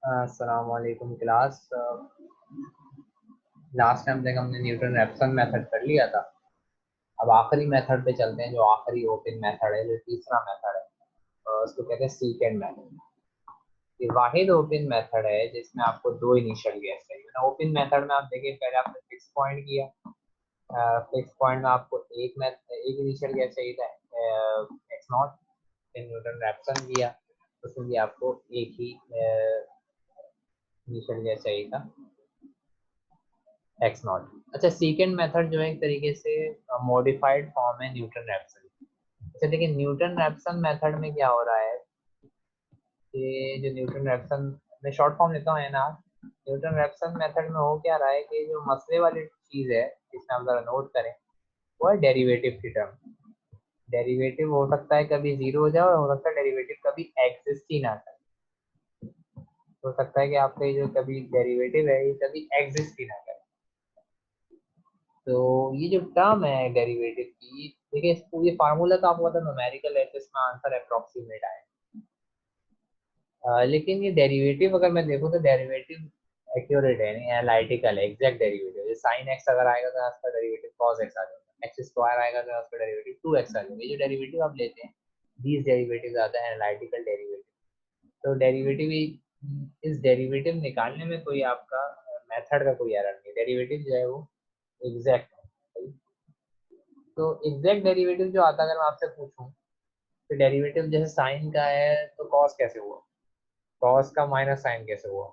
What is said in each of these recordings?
अस्सलाम वालेकुम class. Last time तक हमने न्यूटन रैप्सन मेथड कर लिया था। अब आखिरी मेथड पे चलते हैं, जो आखिरी ओपन मेथड है, जो तीसरा मेथड है। उसको कहते हैं सीकेंड मेथड। ये वाहिद ओपन मेथड है जिसमें आपको दो इनिशियल गैस चाहिए। ओपन मेथड में आप देखिए, पहले आपने फिक्स पॉइंट किया। फिक्स पॉइंट में आपको एक इनिशियल गैस चाहिए था, एक्स नॉट। फिर न्यूटन रैप्सन किया, उसमें भी आपको एक ही इनिशियल गैस चाहिए था, एक्स नॉट। अच्छा, सेकेंड मेथड जो है एक तरीके से मॉडिफाइड फॉर्म है न्यूटन रैप्सन। अच्छा, लेकिन न्यूटन रैप्सन मेथड में क्या हो रहा है कि जो न्यूटन रैप्सन, मैं शॉर्ट फॉर्म लेता हूँ है ना। न्यूटन रैप्सन मेथड में हो क्या रहा है कि जो मसले वाली चीज है, जिसमें हम जरा नोट करें, वो है डेरिवेटिव की टर्म। डेरिवेटिव हो सकता है कभी जीरो हो जाए, और हो सकता है डेरिवेटिव कभी एग्जिस्ट ही ना करे। हो सकता है कि आपका ये जो कभी डेरिवेटिव है, ये कभी एग्जिस्ट ही ना करे। तो ये जो टर्म है डेरिवेटिव की, देखिए ये फार्मूला तो आपको पता है, न्यूमेरिकल है, तो इसमें आंसर अप्रोक्सीमेट आए। लेकिन ये डेरिवेटिव अगर मैं देखूँ तो डेरिवेटिव एक्यूरेट है, नहीं एनालिटिकल है, एग्जैक्ट डेरिवेटिव। जैसे साइन एक्स अगर आएगा तो उसका डेरिवेटिव कॉस एक्स आ जाएगा, एक्स स्क्वायर आएगा तो उसका डेरिवेटिव टू एक्स आ जाएगा। ये जो डेरिवेटिव आप लेते हैं, these डेरिवेटिव आते हैं एनालिटिकल डेरिवेटिव। तो डेरिवेटिव, इस डेरिवेटिव निकालने में कोई आपका मेथड का कोई एरर नहीं, डेरिवेटिव जो है वो एग्जैक्ट है। तो एग्जैक्ट डेरिवेटिव जो आता है, अगर मैं आपसे पूछूं तो डेरिवेटिव जैसे साइन का है तो कॉस कैसे हुआ, कॉस का माइनस साइन कैसे हुआ।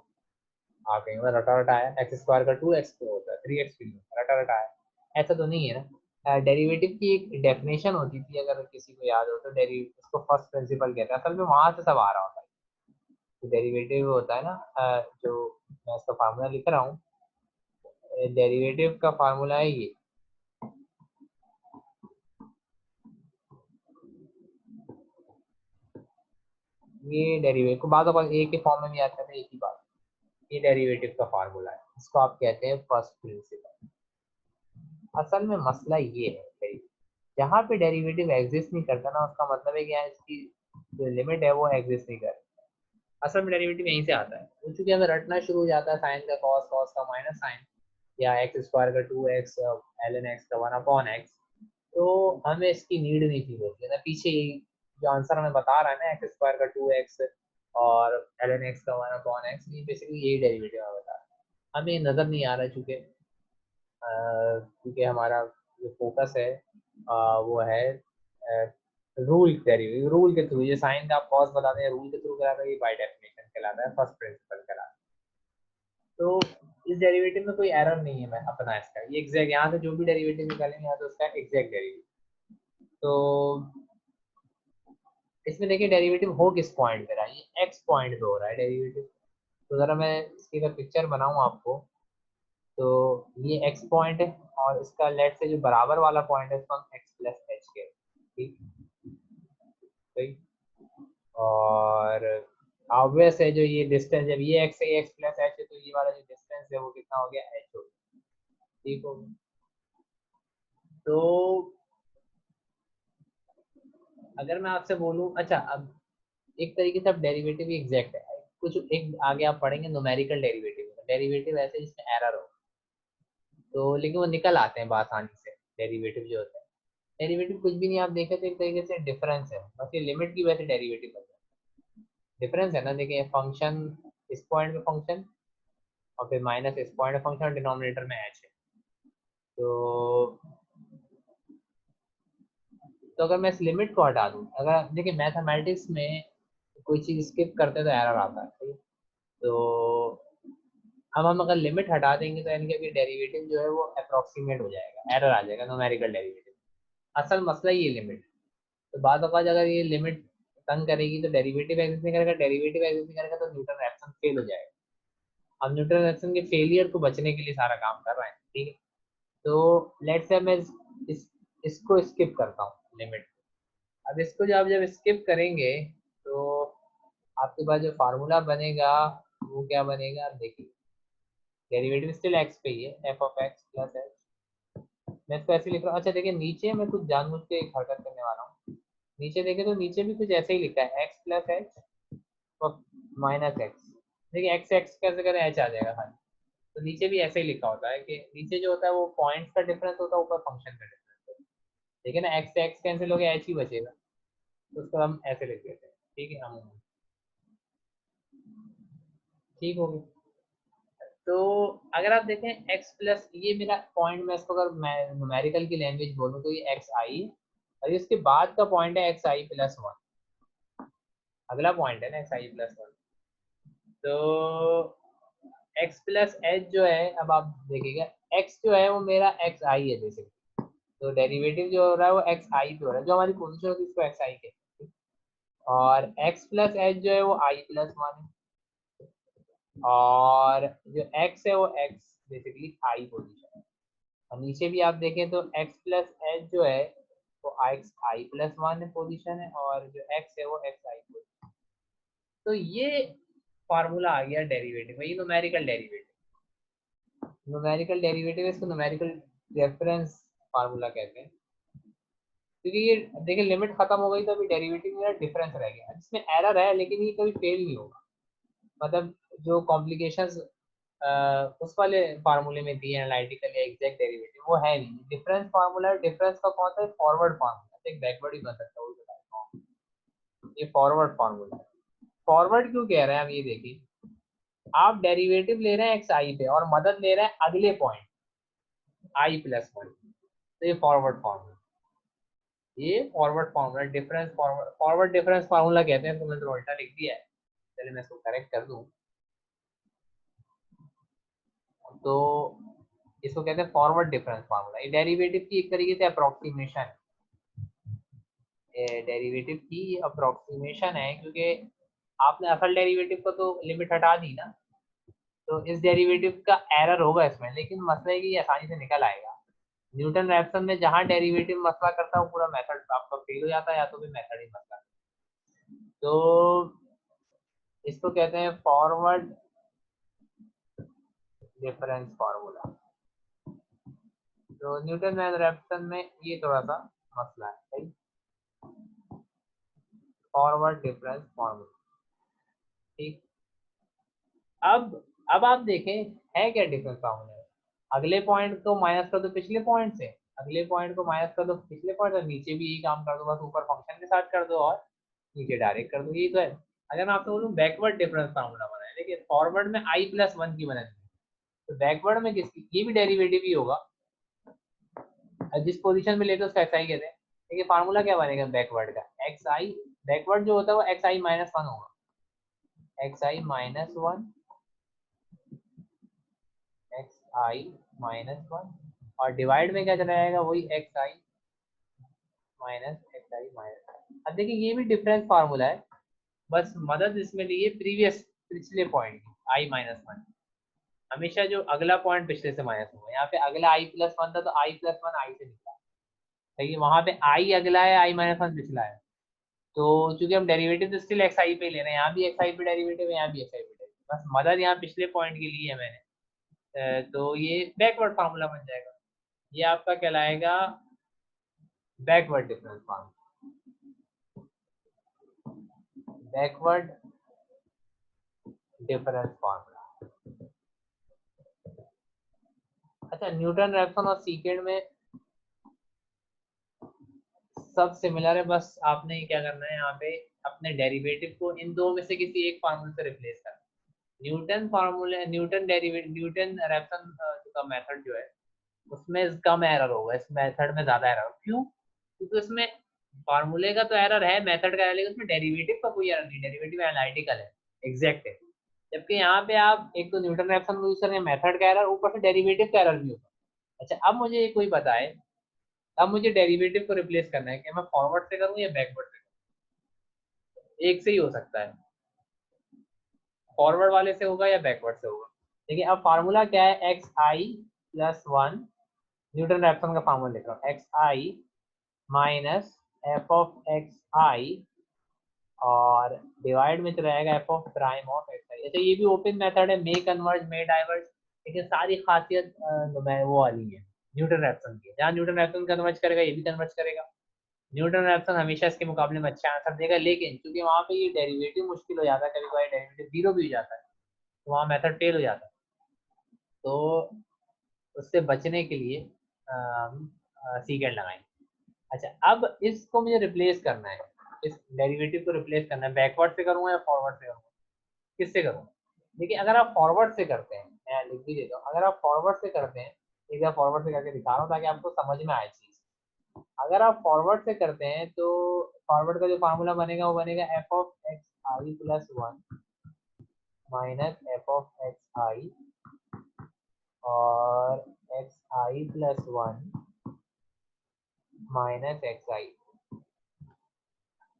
आप कहीं रटा रटा है, एक्स स्क्वायर का टू एक्स क्यों होता है, थ्री एक्स क्यों होता है, रटा रटा है। ऐसा तो नहीं है ना। डेरिवेटिव की एक डेफिनेशन होती थी, अगर किसी को याद हो तो, डेरिवेटिव उसको फर्स्ट प्रिंसिपल कहते हैं। असल में वहां से सब आ रहा होता है। तो डेरिवेटिव होता है ना, जो मैं इसका फार्मूला लिख रहा हूँ, डेरिवेटिव का फार्मूला है ये डेरिवेटिव को बाद ए के फॉर्म में भी आता है, एक ही बात। ये डेरिवेटिव का फार्मूला है, इसको आप कहते हैं फर्स्ट प्रिंसिपल। असल में मसला ये है, जहाँ पे डेरिवेटिव एग्जिस्ट नहीं करता ना, उसका मतलब है कि यहाँ इसकी जो लिमिट है वो एग्जिस्ट नहीं करती। असल में डेरिवेटिव यहीं से आता है। तो चूंकि हमें रटना शुरू हो जाता है, साइन का कॉस, कॉस का माइनस साइन, या एक्स स्क्वायर का two x, L N x का वन अपॉन एक्स, तो हमें इसकी नीड नहीं फील होती है ना। पीछे जो आंसर हमें बता रहा है ना, एक्स स्क्वायर का टू एक्स और एल एन एक्स का वन अपॉन एक्स, ये बेसिकली यही डेरिवेटिव हमें बता रहा है। हमें नजर नहीं आ रहा है, क्योंकि हमारा जो फोकस है वो है रूल डेरिवेटिव, रूल के थ्रू। ये साइन का आप कॉस बताते हैं, रूल के थ्रू कराता है, ये बाय डेफिनेशन कहलाता है, फर्स्ट प्रिंसिपल कहलाता है। तो इस डेरिवेटिव में कोई एरर नहीं है, मैं अपना इसका ये एग्जैक्ट, यहाँ से जो भी डेरिवेटिव निकालेंगे यहाँ तो उसका एग्जैक्ट डेरिवेटिव। तो इसमें देखिए डेरिवेटिव हो किस पॉइंट पे रहा है, ये एक्स पॉइंट पे हो रहा है डेरिवेटिव। तो जरा मैं इसकी अगर पिक्चर बनाऊं आपको, तो ये एक्स पॉइंट है, और इसका लेट से जो बराबर वाला पॉइंट है उसको हम एक्स प्लस एच के, ठीक, सही। और ऑब्वियस है, जो ये डिस्टेंस, जब ये एक्स है, एक्स प्लस एच है, तो ये वाला जो डिस्टेंस है वो कितना हो गया, एच हो गया, ठीक हो गया। तो अगर मैं आपसे बोलूं, अच्छा अब एक तरीके से अब डेरिवेटिव एग्जैक्ट है, कुछ एक आगे आप पढ़ेंगे न्यूमेरिकल डेरिवेटिव, डेरिवेटिव ऐसे जिसमें एरर हो, तो लेकिन वो निकल आते हैं आसानी से। डेरिवेटिव जो होता है, डेरिवेटिव कुछ भी नहीं, आप देखें तो एक तरीके से डिफरेंस है, बस ये लिमिट की वजह से डेरिवेटिव बन जाता है। डिफरेंस है ना, देखिए फंक्शन, इस पॉइंट पे फंक्शन, और फिर माइनस इस पॉइंट पे फंक्शन, और डिनोमिनेटर में एच है। तो अगर मैं इस लिमिट को हटा दूं, अगर देखिए मैथमेटिक्स में कोई चीज स्किप करते तो एरर आता है, ठीक है। तो अब हम अगर लिमिट हटा देंगे तो यानी कि अभी डेरिवेटिव जो है वो अप्रोक्सीमेट हो जाएगा, एरर आ जाएगा न्यूमेरिकल डेरिवेटिव। असल मसला ये लिमिट। तो बाद अगर अगर ये लिमिट तंग करेगी तो डेरिवेटिव एग्जिस्ट नहीं करेगा, डेरिवेटिव एग्जिस्ट नहीं करेगा तो न्यूटन रैप्सन फेल हो जाएगा। अब न्यूटन रैप्सन के फेलियर को बचने के लिए सारा काम कर रहे हैं, ठीक है। तो लेट्स से मैं इस इसको स्किप करता हूँ लिमिट। अब इसको जब स्किप करेंगे तो आपके पास जो फार्मूला बनेगा वो क्या बनेगा, आप देखिए। डेरिवेटिव स्टिल एक्स पे ही है, F of x plus H. मैं इसको ऐसे लिख रहा हूँ। अच्छा देखिए, नीचे मैं कुछ जानबूझ के एक हरकत करने वाला हूँ। नीचे देखे तो नीचे भी कुछ ऐसे ही लिखा है, एक्स प्लस एच और माइनस एक्स। देखिए एक्स एक्स कैसे करें, एच आ जाएगा खाली। तो नीचे भी ऐसे ही लिखा होता है कि नीचे जो होता है वो पॉइंट्स का डिफरेंस होता है, ऊपर फंक्शन का डिफरेंस होता है। ठीक है ना, एक्स से एक्स कैंसिल हो गया, एच ही बचेगा, तो उसको हम ऐसे लिख देते हैं। ठीक है, हम ठीक हो गया। तो अगर आप देखें x प्लस ये मेरा पॉइंट, मैं इसको अगर मैं न्यूमेरिकल की लैंग्वेज बोलूँ तो ये एक्स आई, और इसके बाद का पॉइंट है एक्स आई प्लस वन। अगला पॉइंट है ना एक्स आई प्लस वन। तो x प्लस एच जो है, अब आप देखिएगा x जो है वो मेरा एक्स आई है बेसिकली। तो डेरिवेटिव जो हो रहा है वो एक्स आई पे हो रहा है, जो हमारी पोजीशन होती है उसको एक्स आई के, और x प्लस एच जो है वो आई प्लस वन है, और जो x है वो x बेसिकली आई पोजीशन है। और नीचे भी आप देखें तो x प्लस एच जो है वो x I plus one position है, और जो x है वो एक्स आई पोजीशन। तो ये फार्मूला आ गया डेरिवेटिव में, ये न्यूमेरिकल डेरिवेटिव। न्यूमेरिकल डेरिवेटिव इसको न्यूमेरिकल रेफरेंस फार्मूला कहते हैं, क्योंकि ये देखिए लिमिट खत्म हो गई तो अभी डेरिवेटिव में डिफरेंस रह गया, जिसमें एरर है लेकिन ये कभी फेल नहीं होगा। मतलब जो कॉम्प्लिकेशंस उस वाले फार्मूले में दी है एनालिटिकल या एग्जैक्ट डेरिवेटिव, वो है नहीं। डिफरेंस फार्मूला, डिफरेंस का कौन सा है, फॉरवर्ड फार्मूला, एक बैकवर्ड ही बन सकता है, वो बताता हूँ। ये फॉरवर्ड फार्मूला है। फॉरवर्ड क्यों कह रहे हैं हम, ये देखिए, आप डेरिवेटिव ले रहे हैं एक्स आई पे और मदद ले रहे हैं अगले पॉइंट आई प्लस वन, तो ये फॉरवर्ड फार्मूला, ये forward formula difference forward forward difference formula कहते हैं। तो मैंने तो उल्टा लिख दिया है, चलिए मैं इसको करेक्ट कर दूं। तो इसको कहते हैं फॉरवर्ड डिफरेंस फार्मूला। ये डेरिवेटिव की एक तरीके से अप्रोक्सीमेशन है, डेरिवेटिव की अप्रोक्सीमेशन है, क्योंकि आपने असल डेरिवेटिव को तो लिमिट हटा दी ना, तो इस डेरिवेटिव का एरर होगा इसमें, लेकिन मसला है कि ये आसानी से निकल आएगा। न्यूटन रैप्सन में जहां डेरिवेटिव मसला करता है वो पूरा मेथड आपका फेल हो जाता है, या तो भी मेथड ही मसला। तो इसको कहते हैं फॉरवर्ड डिफरेंस फार्मूला। तो न्यूटन एंड रैप्सन में ये थोड़ा सा मसला है, सही। फॉरवर्ड डिफरेंस फार्मूला, ठीक। अब आप देखें है क्या डिफरेंस फार्मूला। अगले पॉइंट को माइनस कर दो पिछले पॉइंट से, अगले पॉइंट को माइनस कर दो पिछले पॉइंट से, नीचे भी यही काम कर दो, बस ऊपर फंक्शन के साथ कर दो और नीचे डायरेक्ट कर दो, यही तो है। अगर मैं आपसे बोलूँ बैकवर्ड डिफरेंस फार्मूला बनाए, लेकिन फॉरवर्ड में आई प्लस वन की बनाई, तो बैकवर्ड में किसकी, ये भी डेरिवेटिव ही होगा, जिस पोजीशन में लेते हैं उसका एक्स आई कहते हैं। देखिए फार्मूला क्या बनेगा बैकवर्ड का, एक्स आई, बैकवर्ड जो होता है वो एक्स आई माइनस वन होगा, x I minus one, x I minus one, और डिवाइड में क्या चला जाएगा, वही x I minus X I minus. अब देखिए ये भी डिफरेंस फार्मूला है, बस मदद इसमें लिए प्रीवियस पिछले पॉइंट की, आई माइनस वन। हमेशा जो अगला पॉइंट पिछले से माइनस होगा, यहाँ पे अगला आई प्लस वन था तो आई प्लस वन आई से निकला, सही है। वहां पे आई अगला है, आई माइनस वन पिछला है। तो चूंकि हम डेरिवेटिव तो स्टिल एक्स आई पे ले रहे हैं, यहाँ भी एक्स आई पे डेरिवेटिव है, यहाँ भी एक्स आई पे डेरिवेटिव, बस मदद यहाँ पिछले पॉइंट के लिए है मैंने। तो ये बैकवर्ड फार्मूला बन जाएगा, ये आपका कहलाएगा backward difference formula, backward difference formula. अच्छा, न्यूटन रैप्सन और सीकेंड में सब सिमिलर है, बस आपने क्या करना है यहाँ पे, अपने डेरिवेटिव को इन दो में से किसी एक फार्मूले से रिप्लेस करना। न्यूटन फार्मूले, न्यूटन डेरिवेटिव, न्यूटन रैप्सन का मेथड जो है उसमें कम एरर होगा, इस मेथड में ज्यादा एरर। क्यों, क्योंकि उसमें फार्मूले का तो एरर है, मेथड का एरर, लेकिन उसमें डेरिवेटिव का कोई एरर नहीं, डेरिवेटिव एनालिटिकल है, एग्जैक्ट है। जबकि यहाँ पे आप एक तो न्यूटन रैप्सन यूज करेंगे, मेथड का एरर, ऊपर से डेरिवेटिव का एरर भी होगा। अच्छा, अब मुझे कोई बताए, अब मुझे डेरिवेटिव को रिप्लेस करना है कि मैं फॉरवर्ड से करूँ या बैकवर्ड से करूँ, एक से ही हो सकता है, फॉरवर्ड वाले से होगा या बैकवर्ड से होगा। देखिए अब फार्मूला क्या है, X I plus one, Newton Raphson का फार्मूला लिख रहा हूँ, X I minus F of X I, और डिवाइड में चला जाएगा F of prime of X I. अच्छा ये भी ओपन मेथड है, मे कन्वर्ज मे डाइवर्ज, लेकिन सारी खासियत वो वाली है न्यूटन रैप्सन की, जहाँ न्यूटन रैप्सन कन्वर्ज करेगा ये भी कन्वर्ज करेगा। न्यूटन रैप्सन हमेशा इसके मुकाबले में अच्छा आंसर देगा, लेकिन क्योंकि वहाँ पे ये डेरिवेटिव मुश्किल हो जाता है, कभी कभी डेरिवेटिव जीरो भी हो जाता है, तो वहाँ मेथड फेल हो जाता है। तो उससे बचने के लिए हम सीकेंड लगाएंगे। अच्छा, अब इसको मुझे रिप्लेस करना है, इस डेरिवेटिव को रिप्लेस करना है। बैकवर्ड से करूंगा या फॉरवर्ड से करूंगा, किससे करूंगा? देखिए, अगर आप फॉरवर्ड से करते हैं, मैं लिख भी देता हूँ, अगर आप फॉरवर्ड से करते हैं, एक बार फॉरवर्ड से करके दिखा रहा हूँ ताकि आपको समझ में आए चीज। अगर आप फॉरवर्ड से करते हैं तो फॉरवर्ड का जो फार्मूला बनेगा वो बनेगा F of X I plus one minus F of X I और X I plus one minus X I.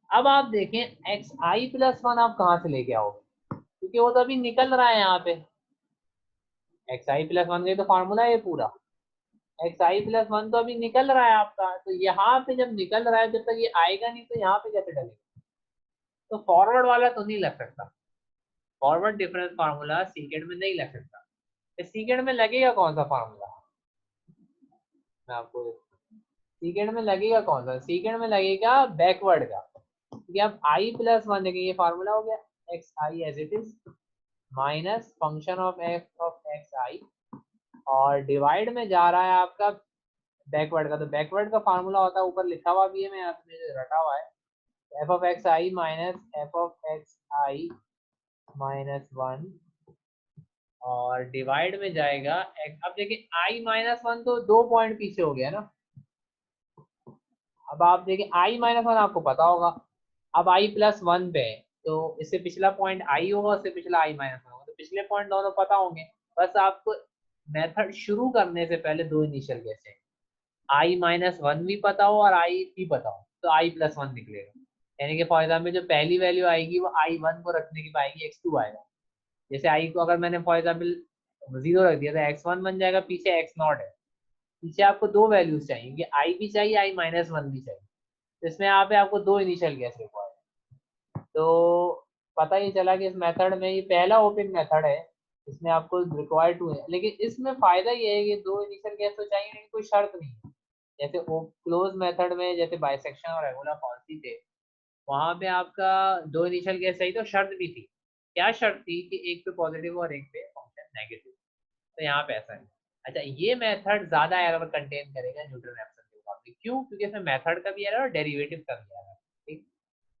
अब आप देखें, एक्स आई प्लस वन आप कहाँ से लेके आओगे, क्योंकि वो तो अभी निकल रहा है यहाँ पे। एक्स आई प्लस वन का तो फार्मूला है पूरा, एक्स आई प्लस वन तो अभी निकल रहा है आपका, तो यहाँ पे जब निकल रहा है जब तक ये आएगा नहीं तो यहाँ पे कैसे डलेगा? तो फॉरवर्ड वाला तो नहीं लग सकता, फॉरवर्ड डिफरेंस फार्मूला सीकेंड में नहीं लग सकता। तो सीकेंड में लगेगा कौन सा फार्मूला, मैं आपको सीकेंड में लगेगा कौन सा, सीकेंड में लगेगा बैकवर्ड का। क्योंकि अब आई प्लस वन देखिए ये फार्मूला हो गया, X I as it is minus function of X I, और डिवाइड में जा रहा है आपका बैकवर्ड का। तो बैकवर्ड का फार्मूला होता है, ऊपर लिखा हुआ भी है, मैं आपने जो रटा हुआ है, F of X I minus F of X I minus one, और डिवाइड में जाएगा अब देखिए आई माइनस वन तो 2 पॉइंट पीछे हो गया ना। अब आप देखिए आई माइनस वन आपको पता होगा, अब आई प्लस वन पे है, तो इससे पिछला पॉइंट आई होगा, उससे पिछला आई माइनस वन होगा, तो पिछले पॉइंट दोनों पता होंगे। बस आपको मेथड शुरू करने से पहले दो इनिशियल गेस है, आई माइनस वन भी पता हो और आई भी पता हो, तो आई प्लस वन निकलेगा। यानी कि फॉर एग्जाम्पल जो पहली वैल्यू आएगी वो आई वन को रखने की पाएगी, एक्स टू आएगा। जैसे आई को अगर मैंने फॉर एग्जाम्पल 0 रख दिया तो एक्स वन बन जाएगा, पीछे एक्स नॉट है। पीछे आपको दो वैल्यूज चाहिए, कि आई भी चाहिए आई माइनस वन भी चाहिए, तो इसमें यहाँ पे आपको दो इनिशियल गैस रिक्वायर्ड। तो पता ही चला कि इस मेथड में ये पहला ओपन मेथड है, इसमें आपको रिक्वायर्ड टू है, लेकिन इसमें फायदा ये है कि दो इनिशियल गैस तो चाहिए, लेकिन कोई शर्त नहीं है। जैसे क्लोज मेथड में जैसे बाइसेक्शन और रेगुलर फॉर्सी थे, वहां पे आपका दो इनिशियल गैस चाहिए, तो शर्त भी थी। क्या शर्त थी? कि एक पे पॉजिटिव और एक पे फंक्शन नेगेटिव। तो यहाँ पे ऐसा है। अच्छा, ये मेथड ज्यादा एरर कंटेन करेगा न्यूटन रैप्सन के मुकाबले। क्यों? क्योंकि इसमें मेथड का भी एरर और डेरिवेटिव का भी एरर। ठीक,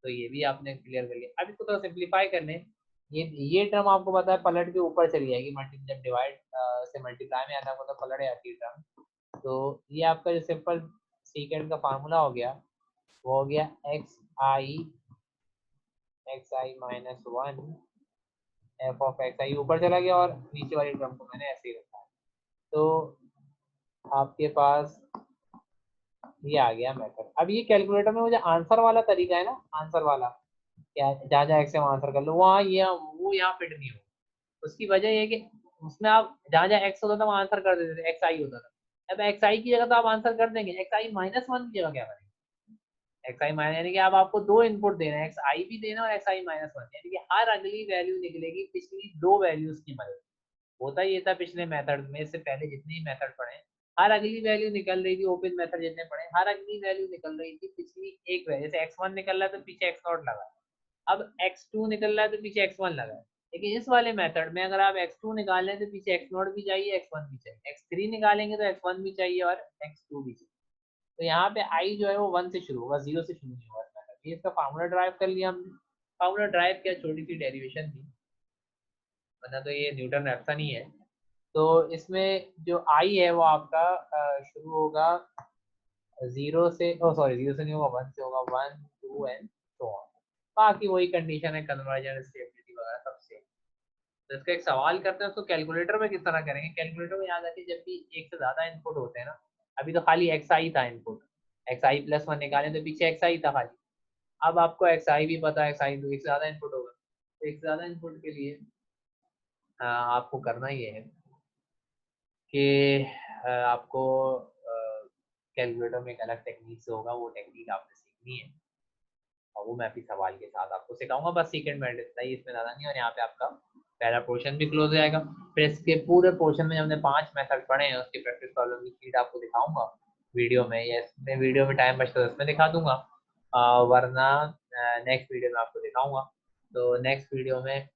तो ये भी आपने क्लियर कर लिया। अब इसको थोड़ा सिंप्लीफाई करने, ये टर्म आपको पता है पलट के ऊपर चली जाएगी, जब डिवाइड से मल्टीप्लाई में आता है तो पलट जाती है टर्म। तो ये आपका जो सिंपल सीकेंड का फार्मूला हो गया, वो हो गया X I minus one F of X I, ऊपर चला गया और नीचे वाली टर्म को मैंने ऐसे ही रखा है। तो आपके पास ये आ गया मेथड। अब ये कैलकुलेटर में मुझे आंसर वाला तरीका है ना, आंसर वाला, क्या जहाँ जहाँ एक्स से आंसर कर लो, वहाँ ये वो यहाँ फिट नहीं हो। उसकी वजह ये है कि उसमें आप जहाँ जहाँ एक्स होता था वहाँ आंसर कर देते थे, एक्स आई होता था। अब एक्स आई की जगह तो आप आंसर कर देंगे, एक्स आई माइनस वन की जगह क्या करेंगे? एक्स आई माइनस, यानी कि अब आपको दो इनपुट देना है, एक्स आई भी देना और एक्स आई माइनस वन, यानी कि हर अगली वैल्यू निकलेगी पिछली दो वैल्यूज की मदद। होता ये था पिछले मेथड में, इससे पहले जितने ही मेथड पढ़े, हर अगली वैल्यू निकल रही थी, ओपन मेथड जितने पढ़े हर अगली वैल्यू निकल रही थी पिछली एक वैल्यू। जैसे एक्स वन निकल रहा है तो पीछे एक्स नॉट लगा, अब एक्स टू निकल रहा है तो पीछे एक्स वन लगा है। लेकिन इस वाले मेथड में अगर आप एक्स टू निकालें तो पीछे एक्स नॉट भी चाहिए, एक्स वन भी चाहिए, एक्स थ्री निकालेंगे तो एक्स वन भी चाहिए और एक्स टू भी चाहिए। तो यहाँ पे आई जो है वो वन से शुरू होगा, जीरो से शुरू नहीं होगा इस मेथड। ये इसका फार्मूला ड्राइव कर लिया हमने। फार्मूला ड्राइव किया, छोटी सी डेरिवेशन थी, वरना तो ये न्यूटन रैप्सन ही है। तो इसमें जो आई है वो आपका शुरू होगा जीरो से, ओ सॉरी जीरो से नहीं होगा, वन से होगा, one two and so on. बाकी वही कंडीशन है, कन्वर्जन स्टेबिलिटी वगैरह सब सेम। तो इसका एक सवाल करते हैं, उसको कैलकुलेटर में किस तरह करेंगे। कैलकुलेटर में याद रखिए जब भी एक से ज्यादा इनपुट होते हैं ना, अभी तो खाली एक्स आई था input, x I plus one निकालें तो पीछे एक्स आई था खाली। अब आपको एक्स आई भी पता है, एक्स आई तो एक से ज्यादा इनपुट होगा, तो एक से ज्यादा इनपुट के लिए आपको करना ये है कि आपको कैलकुलेटर में एक अलग टेक्निक से होगा, वो टेक्निक आपने सीखनी है, और वो मैं अभी सवाल के साथ आपको सिखाऊंगा। बस सेकंड मिनट इतना ही, इसमें ज़्यादा नहीं। और यहाँ पे आपका पहला पोर्शन भी क्लोज हो जाएगा। फिर इसके पूरे पोर्शन में हमने 5 मेथड पढ़े हैं, उसकी प्रैक्टिस प्रॉब्लम की शीट आपको दिखाऊंगा वीडियो में, या इसमें वीडियो में टाइम बचता है तो उसमें दिखा दूंगा, वरना नेक्स्ट वीडियो में आपको दिखाऊंगा। तो नेक्स्ट वीडियो में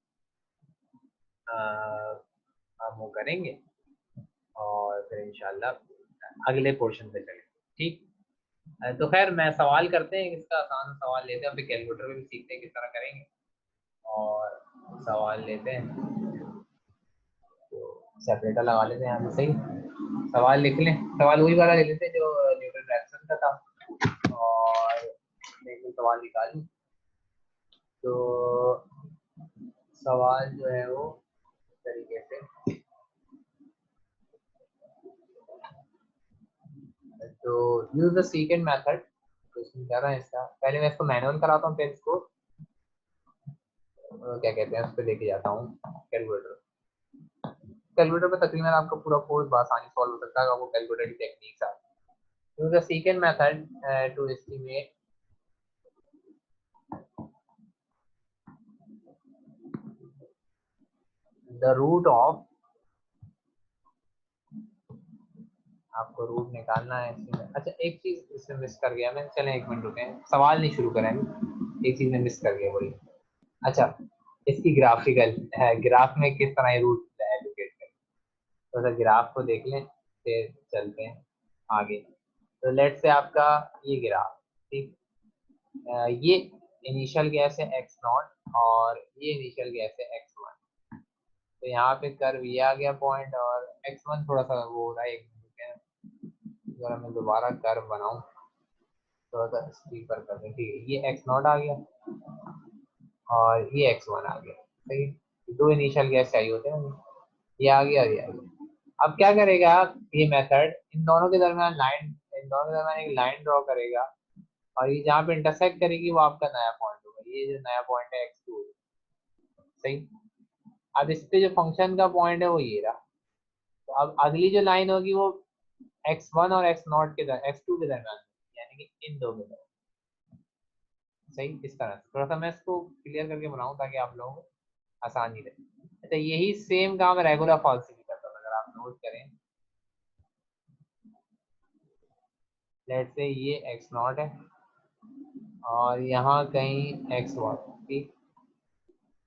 हम वो करेंगे और फिर इंशाल्लाह अगले पोर्शन पे चलेंगे। ठीक। तो खैर मैं सवाल करते हैं, इसका आसान सवाल लेते हैं, फिर कैलकुलेटर में भी सीखते हैं किस तरह करेंगे, और सवाल लेते हैं। तो सेपरेटर लगा लेते हैं यहाँ पे, सही। सवाल लिख लें, सवाल वही वाला ले लेते हैं जो न्यूटन रैप्सन का था, और एक सवाल निकालूं। तो सवाल जो है वो इस तरीके से, तो यूज द सीकेंड मेथड। तो इसमें क्या रहा है इसका, पहले मैं इसको मैनुअल कराता हूँ, फिर इसको क्या कहते हैं उस पर लेके जाता हूँ कैलकुलेटर। कैलकुलेटर पे तकरीबन आपका पूरा कोर्स आसानी सॉल्व हो सकता है, आपको कैलकुलेटर की टेक्निक्स आ। Use the second method to estimate the root of, आपको रूट निकालना है इसमें। अच्छा एक चीज इसमें मिस कर गया मैं, चलें एक मिनट रुके, सवाल नहीं शुरू करें, एक चीज में मिस कर गया बड़ी। अच्छा, इसकी ग्राफिकल है, ग्राफ में किस तरह ये रूट एलोकेट करें, तो अगर ग्राफ को देख लें फिर चलते हैं आगे। तो लेट से आपका ये ग्राफ, ठीक, ये इनिशियल गैस है एक्स नॉट, और ये इनिशियल गैस है एक्स वन। तो यहाँ पे कर्व ये आ गया पॉइंट, और एक्स वन थोड़ा सा वो हो रहा है, एक मिनट है, अगर मैं दोबारा कर्व बनाऊं थोड़ा सा स्टीपर कर दें, ठीक है, ये एक्स नॉट आ गया और ये एक्स वन आ गया, सही है? दो इनिशियल गैस चाहिए होते हैं, ये आ गया और ये आ गया। अब क्या करेगा आप, ये मेथड इन दोनों के दरमियान लाइन, इन दोनों के दरमियान एक लाइन ड्रॉ करेगा, और ये जहाँ पे इंटरसेक्ट करेगी वो आपका नया पॉइंट होगा, ये जो नया पॉइंट है एक्स टू, सही। अब इस पे जो फंक्शन का पॉइंट है वो ये रहा। तो अब अगली जो लाइन होगी वो एक्स वन और एक्स नॉट के एक्स टू के दरमियान, यानी कि इन दो के दरमियान, सही। इस तरह से थोड़ा सा मैं इसको क्लियर करके बनाऊं ताकि आप लोगों को आसानी रहे। अच्छा यही सेम काम रेगुलर फॉल से भी करता था, अगर आप नोट करें। लेट से ये एक्स नॉट है और यहाँ कहीं एक्स वन, ठीक।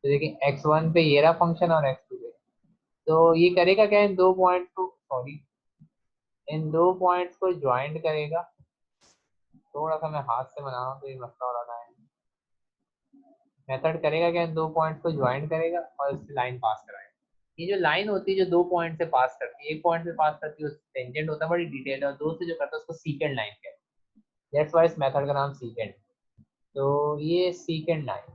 तो देखिए एक्स वन पे ये रहा फंक्शन और एक्स टू पे, तो ये करेगा क्या, इन दो पॉइंट को, सॉरी, इन दो पॉइंट्स को ज्वाइंट करेगा। थोड़ा सा मैं हाथ से बना रहा हूँ तो ये मसला हो रहा है। मेथड करेगा क्या, इन दो पॉइंट्स को ज्वाइंट करेगा और इससे लाइन पास कराएगा। ये जो लाइन होती है जो दो पॉइंट से पास करती है, एक पॉइंट से पास करती है उस टेंजेंट होता है, बड़ी डिटेल है, और दो से जो करता है उसको सीकेंड लाइन कहते हैं। दैट्स व्हाई इस मेथड का नाम सीकेंड। तो ये सीकेंड लाइन,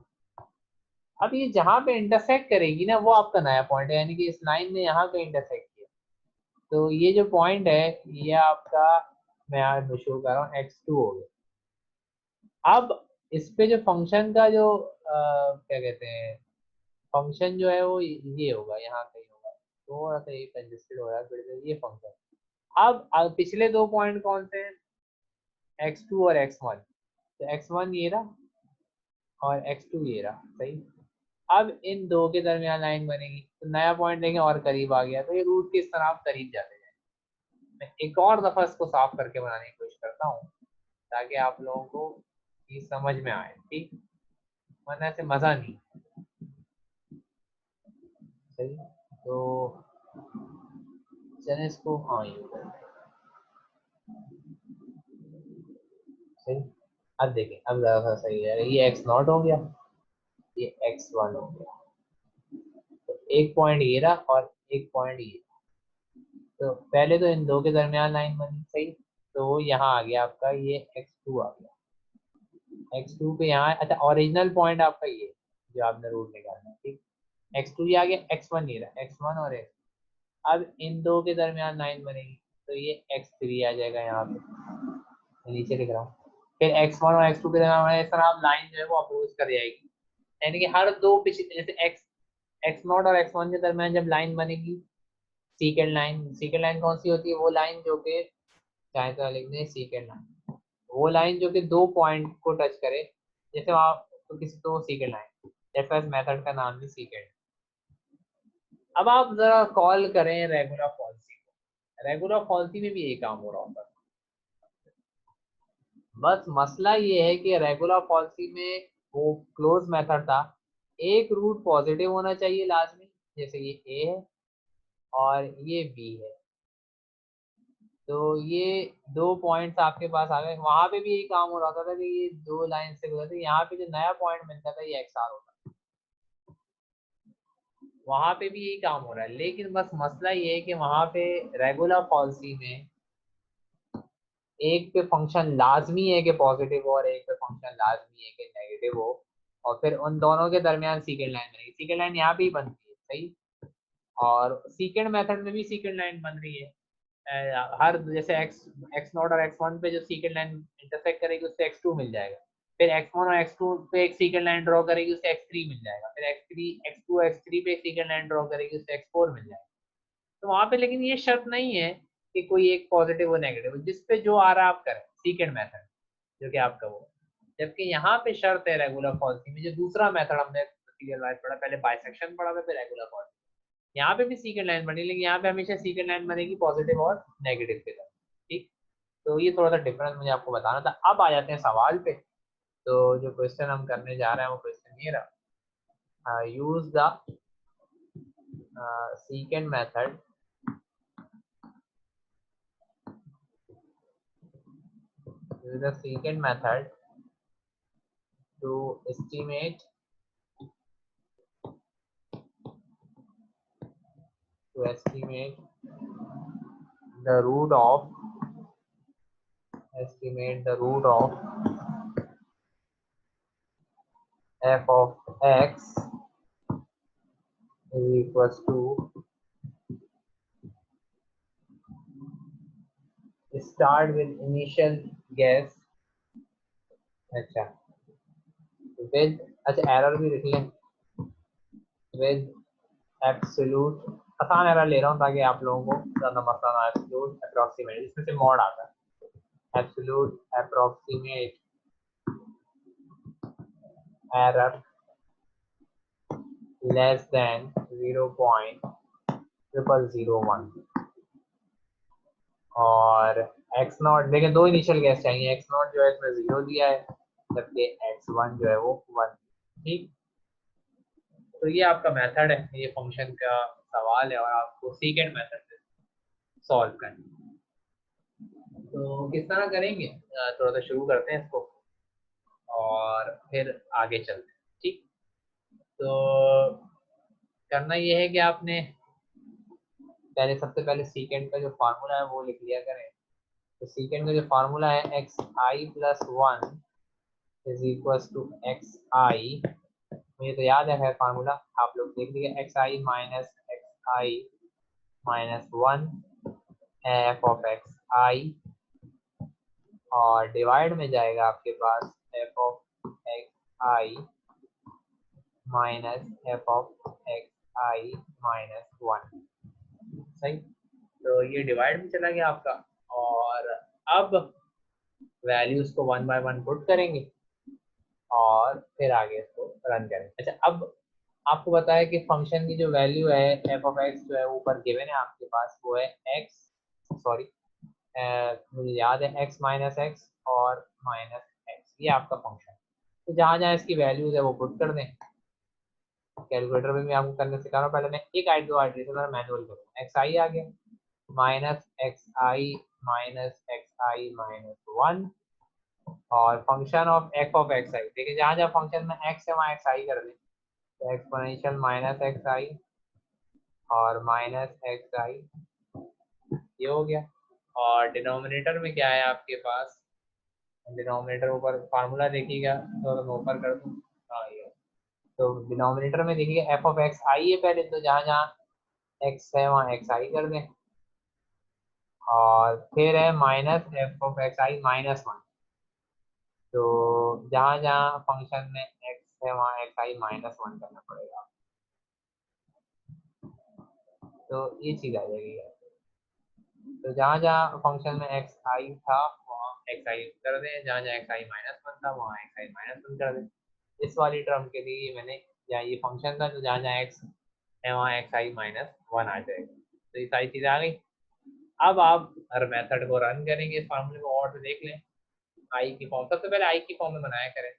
अब ये जहाँ पे इंटरसेक्ट करेगी ना वो आपका नया पॉइंट है, यानी कि इस लाइन ने यहाँ पे इंटरसेक्ट किया, तो ये जो पॉइंट है ये आपका, मैं आज शो कर रहा हूँ एक्स टू हो गया। अब इस पे जो फंक्शन का जो क्या कहते हैं, फंक्शन जो है वो ये होगा, यहाँ कहीं होगा, थोड़ा सा ये कंजेस्टेड हो रहा है, फिर से ये फंक्शन। अब पिछले दो पॉइंट कौन से हैं, एक्स टू और एक्स वन। तो एक्स वन ये रहा और एक्स टू ये रहा, सही। अब इन दो के दरमियान लाइन बनेगी, तो नया पॉइंट देंगे और करीब आ गया, तो ये रूट के इस तरह आप करीब जाते जाए। मैं एक और दफा इसको साफ करके बनाने की कोशिश करता हूँ ताकि आप लोगों को ये समझ में आए, ठीक, वरना ऐसे मजा नहीं, सही। तो चलें इसको, हाँ यूँ करते हैं, सही। अब देखें, अब ज़्यादा सही है, ये एक्स नॉट हो गया, ये एक्स वन हो गया, तो एक पॉइंट ये रहा और एक पॉइंट ये, तो पहले तो इन दो के दरमियान लाइन बनी, सही। तो वो यहाँ आ गया आपका, ये एक्स टू आ गया, एक्स टू पे यहाँ, अच्छा ओरिजिनल पॉइंट आपका ये जो आपने रूट निकालना है, ठीक। एक्स टू ये आ गया, एक्स वन ये रहा, एक्स वन और एक्स, अब इन दो के दरमियान लाइन बनेगी, तो ये एक्स थ्री आ जाएगा यहाँ पे, मैं नीचे लिख रहा हूँ। फिर एक्स वन और एक्स टू के दरमियान इस तरह आप लाइन जो है वो अप्रोच कर जाएगी, यानी कि हर दो पिछले, जैसे एक्स एक्स नॉट और एक्स वन के दरमियान जब लाइन बनेगी, सीकेंड लाइन, सीकेंड लाइन कौन सी होती है, वो लाइन जो कि, चाहे तो लिख दें सीकेंड लाइन, वो लाइन जो कि दो पॉइंट को टच करे, जैसे आप तो किसी तो सीकेंड लाइन, जैसा इस मेथड का नाम भी सीकेंड। अब आप जरा कॉल करें रेगुलर फॉल्सी को, रेगुलर फॉल्सी में भी यही काम हो रहा होता है। बस मसला ये है कि रेगुलर फॉल्सी में वो क्लोज मेथड था, एक रूट पॉजिटिव होना चाहिए लाजमी, जैसे ये ए है और ये बी है, तो ये दो पॉइंट्स आपके पास आ गए। वहां पे भी यही काम हो रहा था कि ये दो लाइन से गुजरते, यहाँ पे जो नया पॉइंट मिलता था ये एक्स आर होता, वहां पे भी यही काम हो रहा है। लेकिन बस मसला ये है कि वहां पे रेगुलर पॉलिसी में एक पे फंक्शन लाजमी है कि पॉजिटिव हो और एक पे फंक्शन लाजमी है कि नेगेटिव हो, और फिर उन दोनों के दरमियान सीकेंड लाइन बनेगी। सीकेंड लाइन यहाँ पे ही बनती है, सही। और सीकेंड मेथड में भी सीकेंड लाइन बन रही है। हर जैसे एक्स एक्स नॉट और एक्स वन पे जो सीकेंड लाइन इंटरसेक्ट करेगी उससे एक्स टू मिल जाएगा, फिर एक्स वन और एक्स टू पे एक सीकेंड लाइन ड्रॉ करेगी उससे एक्स थ्री मिल जाएगा, फिर x three x two x three पे एक सीकेंड लाइन ड्रॉ करेगी उससे एक्स फोर मिल जाएगा। तो वहां पे लेकिन ये शर्त नहीं है कि कोई एक पॉजिटिव और नेगेटिव, जिस पे जो आ रहा है आप करें सीकेंड मेथड जो कि आपका वो। जबकि यहाँ पे शर्त है रेगुलर पॉलिसी में, जो दूसरा मेथड हमने प्रोसीजर वाइज पढ़ा, पहले बाइसेक्शन पढ़ा था फिर रेगुलर पॉलिसी, यहाँ पे भी सीकेंड लाइन बनी, लेकिन यहाँ पे हमेशा सीकेंड लाइन बनेगी पॉजिटिव और नेगेटिव के साथ, ठीक। तो ये थोड़ा सा डिफरेंस मुझे आपको बताना था। अब आ जाते हैं सवाल पे। तो जो क्वेश्चन हम करने जा रहे हैं वो क्वेश्चन ये रहा, use the secant method use the secant method to estimate the root of f of x is equals to start with initial guess। अच्छा with, अच्छा एरर भी लिख लें, with एब्सोल्यूट, आसान एरर ले रहा हूँ ताकि आप लोगों को ज़्यादा मसला ना। एब्सोल्यूट अप्रोक्सीमेट, इसमें से मॉड आता है, absolute approximate error less than 0.0001 और एक्स नॉट, लेकिन दो इनिशियल गैस चाहिए, एक्स नॉट जो है इसमें 0 दिया है जबकि एक्स वन जो है वो 1, ठीक। तो ये आपका मेथड है, ये फंक्शन का सवाल है और आपको सीकेंड मेथड से सॉल्व करना है। तो किस तरह करेंगे, थोड़ा सा शुरू करते हैं इसको और फिर आगे चलते हैं, ठीक। तो करना ये है कि आपने पहले सबसे पहले सीकेंड का जो फार्मूला है वो लिख लिया करें। तो सीकेंड का जो फार्मूला है X I plus one is equal to X I, मुझे तो याद है खैर फार्मूला, आप लोग देख लीजिए, X I minus one F of X I, और डिवाइड में जाएगा आपके पास F of X I minus F of X I minus one, सही। तो ये डिवाइड में चला गया आपका, और अब वैल्यूज को वन बाय वन पुट करेंगे और फिर आगे इसको रन करेंगे। अच्छा, अब आपको बताया कि फंक्शन की जो वैल्यू है एफ ऑफ एक्स जो है ऊपर गिवन है आपके पास, वो है एक्स, सॉरी मुझे याद है एक्स माइनस एक्स और माइनस एक्स, ये आपका फंक्शन। तो जहाँ जहाँ इसकी वैल्यूज है वो पुट कर दें। कैलकुलेटर में मैं आपको करने सिखा रहा हूँ, पहले मैं एक आई दो आई मैनुअल करूँ। एक्स आई आ गया minus X I minus one, और function of F of X I, देखिए जहाँ जहाँ फंक्शन में एक्स है वहाँ एक्स आई कर दें, तो एक्सपोनेंशियल माइनस एक्स आई और माइनस एक्स आई, ये हो गया। और डिनोमिनेटर में क्या है आपके पास, डिनोमिनेटर ऊपर फार्मूला देखिएगा, तो मैं ऊपर कर दूँ, हाँ ये। तो डिनोमिनेटर में देखिए एफ ऑफ एक्स आई है पहले, तो जहाँ जहाँ एक्स है वहाँ एक्स आई कर दें, और फिर है minus F of X I minus one, तो जहाँ जहाँ फंक्शन में एक्स है वहाँ एक्स आई माइनस वन करना पड़ेगा, तो ये चीज़ आ जाएगी। तो जहाँ जहाँ फंक्शन में एक्स आई था वहाँ एक्स आई कर दें, जहाँ जहाँ एक्स आई माइनस वन था वहाँ एक्स आई माइनस वन कर दें। इस वाली टर्म के लिए मैंने, जहाँ ये फंक्शन था तो जहाँ जहाँ एक्स है वहाँ एक्स आई माइनस वन आ जाएगा, तो ये सारी चीज़ें आ गई। अब आप हर मेथड को रन करेंगे, इस फार्मूले को और देख लें, आई की फॉर्म सबसे पहले आई की फॉर्म में बनाया करें।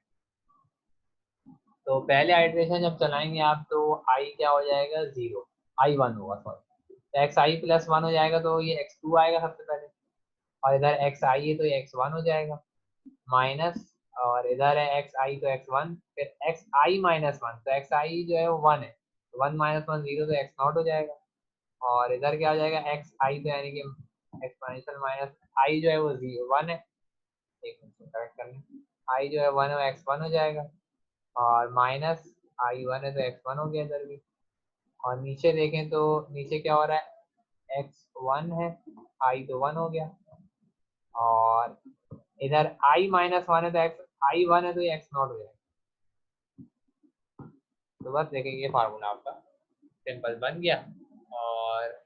तो पहले आइट्रेशन जब चलाएंगे आप तो आई क्या हो जाएगा 0, आई 1 होगा सॉरी, तो एक्स आई प्लस 1 हो जाएगा, तो ये एक्स 2 आएगा सबसे पहले, और इधर एक्स आई है तो ये एक्स 1 हो जाएगा, माइनस, और इधर है एक्स आई तो एक्स 1, फिर एक्स आई माइनस 1, तो एक्स आई जो है वो 1 है, तो 1 माइनस 1 0, तो एक्स नॉट हो जाएगा, और इधर क्या हो जाएगा एक्स आई, तो यानी कि एक्सपोनेंशियल माइनस आई जो है वो 1 है, एक मिनट करेक्ट कर लें, आई जो है 1 है, एक्स 1 हो जाएगा, और माइनस आई 1 है तो एक्स 1 हो गया इधर भी, और नीचे देखें तो नीचे क्या हो रहा है, एक्स 1 है, आई तो 1 हो गया, और इधर आई माइनस 1 है तो एक्स आई 1 है तो ये एक्स नॉट हो जाएगा। तो बस देखेंगे ये फार्मूला आपका सिंपल बन गया, और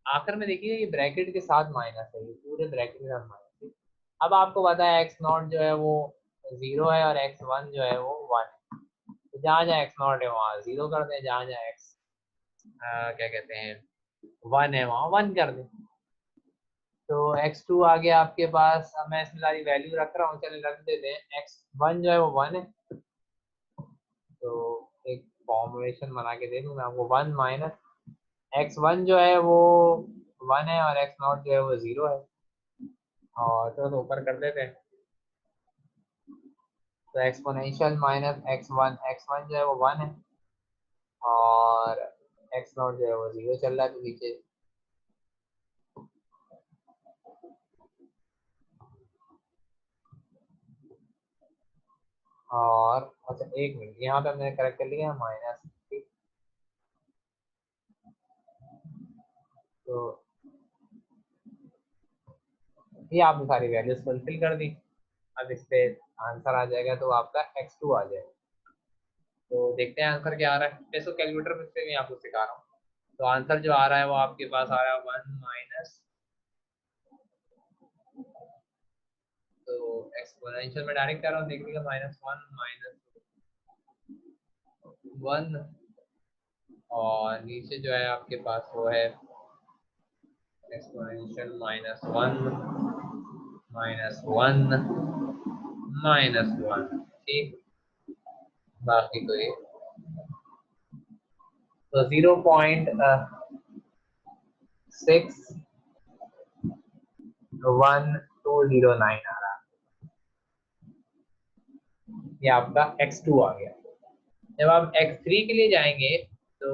आखिर में देखिए ये ब्रैकेट के साथ माइनस है, ये पूरे ब्रैकेट के साथ माइनस है। अब आपको पता है एक्स नॉट जो है वो 0 है और एक्स 1 जो है वो 1 है, तो जहाँ जहाँ एक्स नॉट है वहाँ 0 कर दें, जहाँ जहाँ एक्स क्या कहते हैं 1 है वहाँ 1 कर दें। तो x2 आ गया आपके पास, अब मैं इसमें सारी वैल्यू रख रहा हूँ, चलिए रख देते हैं, x1 जो है वो 1 है, तो एक फॉर्मुलेशन बना के दे दूँ मैं आपको, 1 माइनस x1 जो है वो 1 है और x नॉट जो है वो 0 है, और तो ऊपर कर देते हैं, तो एक्सपोनेंशियल माइनस x1 जो है वो 1 है, और x नॉट जो है वो 0 चल रहा है, तो नीचे और अच्छा एक मिनट यहाँ पे मैंने करेक्ट कर लिया माइनस, तो ये आपने सारी वैल्यूज फुलफिल कर दी, अब इस पे आंसर आ जाएगा, तो आपका x2 आ जाएगा। तो देखते हैं आंसर क्या आ रहा है, इसको कैलकुलेटर से भी आपको सिखा रहा हूँ। तो आंसर जो आ रहा है वो आपके पास आ रहा है 1 माइनस, तो एक्सपोनेंशियल में डायरेक्ट कर रहा हूँ, देख लीजिएगा, -1 माइनस 1, और नीचे जो है आपके पास वो है एक्सपोनेंशियल -1 -1 -1, ठीक, बाकी तो ये तो 0.61209 आ रहा है, ये आपका x2 आ गया। जब आप x3 के लिए जाएंगे तो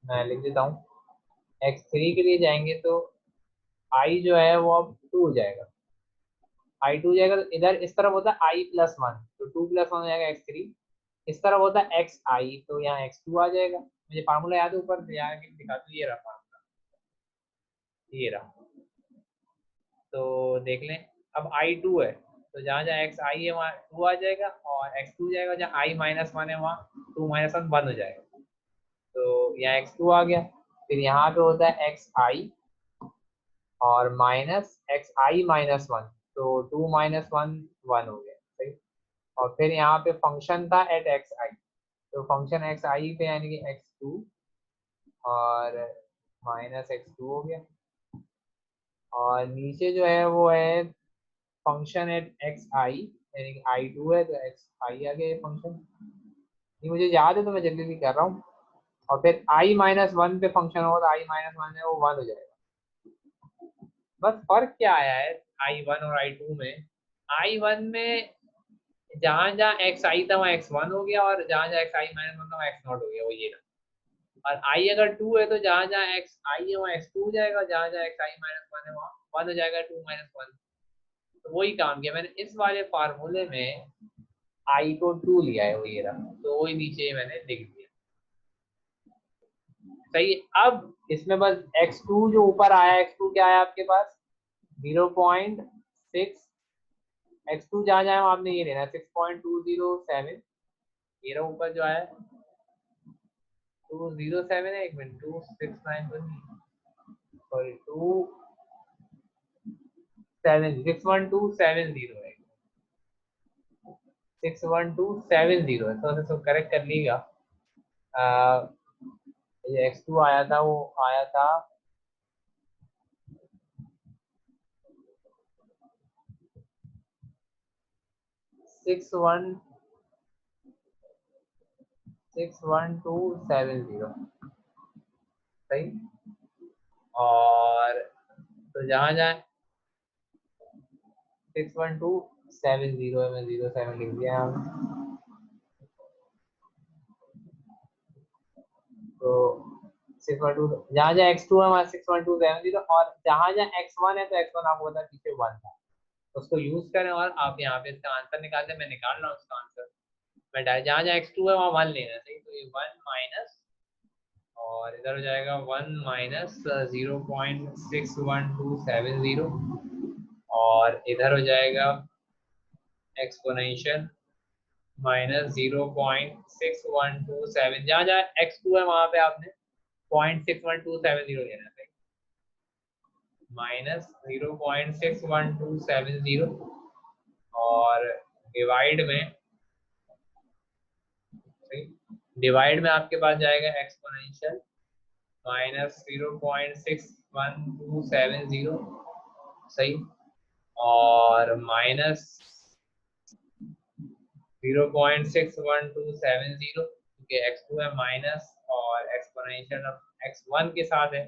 मैं लिख देता हूँ, x3 के लिए जाएंगे तो i जो है वो अब 2 हो जाएगा, आई 2 हो जाएगा, तो इधर इस तरफ होता है i+1, तो 2+1 हो जाएगा x3, इस तरफ होता है xi, तो यहाँ x2 आ जाएगा, मुझे फार्मूला याद है, ऊपर दिखा दूँ, ये रहा फार्मूला, ये रहा, तो देख लें, अब i2 है, तो जहाँ जहाँ एक्स आई है वहाँ 2 आ जाएगा, और x2 जाएगा जहाँ i-1 है वहाँ 2 - 1 1 हो जाएगा, तो यहाँ x2 आ गया, फिर यहाँ पे होता है xi और माइनस xi-1, तो 2 - 1 1 हो गया, सही, और फिर यहाँ पे फंक्शन था एट xi, तो फंक्शन xi पे यानी कि x2 और -x2 हो गया, और नीचे जो है वो है फंक्शन एट xi, यानी कि i2 है तो xi आ गया ये फंक्शन, ये मुझे याद है तो मैं जल्दी जल्दी कर रहा हूँ, और फिर i-1 पे फंक्शन होगा तो i-1 है वो 1 हो जाएगा। बस फर्क क्या आया है i1 और i2 में, i1 में जहां जहां एक्स आई था वहाँ x1 हो गया, और जहां जहां xi-1 था वहाँ x नॉट हो गया, वो ये रहा, और i अगर 2 है तो जहां जहां x आई है वहाँ x2 हो जाएगा, जहां जहां xi-1 है वहाँ 1 हो जाएगा, 2 - 1, तो वही काम किया मैंने इस वाले फार्मूले में, i को 2 लिया है, वो ये रहा, तो वही नीचे मैंने लिख दिया, सही है। अब इसमें बस x2 जो ऊपर आया, x2 क्या आया आपके पास 0.6, x2 जहाँ जाए आपने ये लेना 6.207, ये रहा ऊपर जो आया 207 है, एक मिनट 269 तो नहीं, सॉरी 61270 है, 61270 है, तो इसको करेक्ट कर लीजिएगा। ये x2 आया था वो आया था 61, 61270 सही। और तो जहाँ जहाँ 61270 है, मैं 07 लिख दिया यहाँ पे। तो 612 जहाँ जहाँ x2 है वहाँ 61270, और जहाँ जहाँ x1 है तो x1 आपको पता है पीछे 1 था, उसको यूज करें और आप यहाँ पे इसका आंसर निकाल दें। मैं निकाल रहा हूँ उसका आंसर। मैं जहाँ जहाँ x2 है वहाँ 1 लेना है सही। तो ये 1 माइनस, और इधर हो जाएगा 1 माइनस 0.61270, और इधर हो जाएगा एक्सपोनेंशियल माइनस 0.6127। जहाँ जहाँ x2 है वहाँ पे आपने 0.61270 लेना है, माइनस 0.61270, और डिवाइड में, डिवाइड में आपके पास जाएगा एक्सपोनेंशियल माइनस 0.61270 सही, और माइनस 0.61270, क्योंकि x2 है माइनस, और एक्सपोनेंशियल अब x1 के साथ है।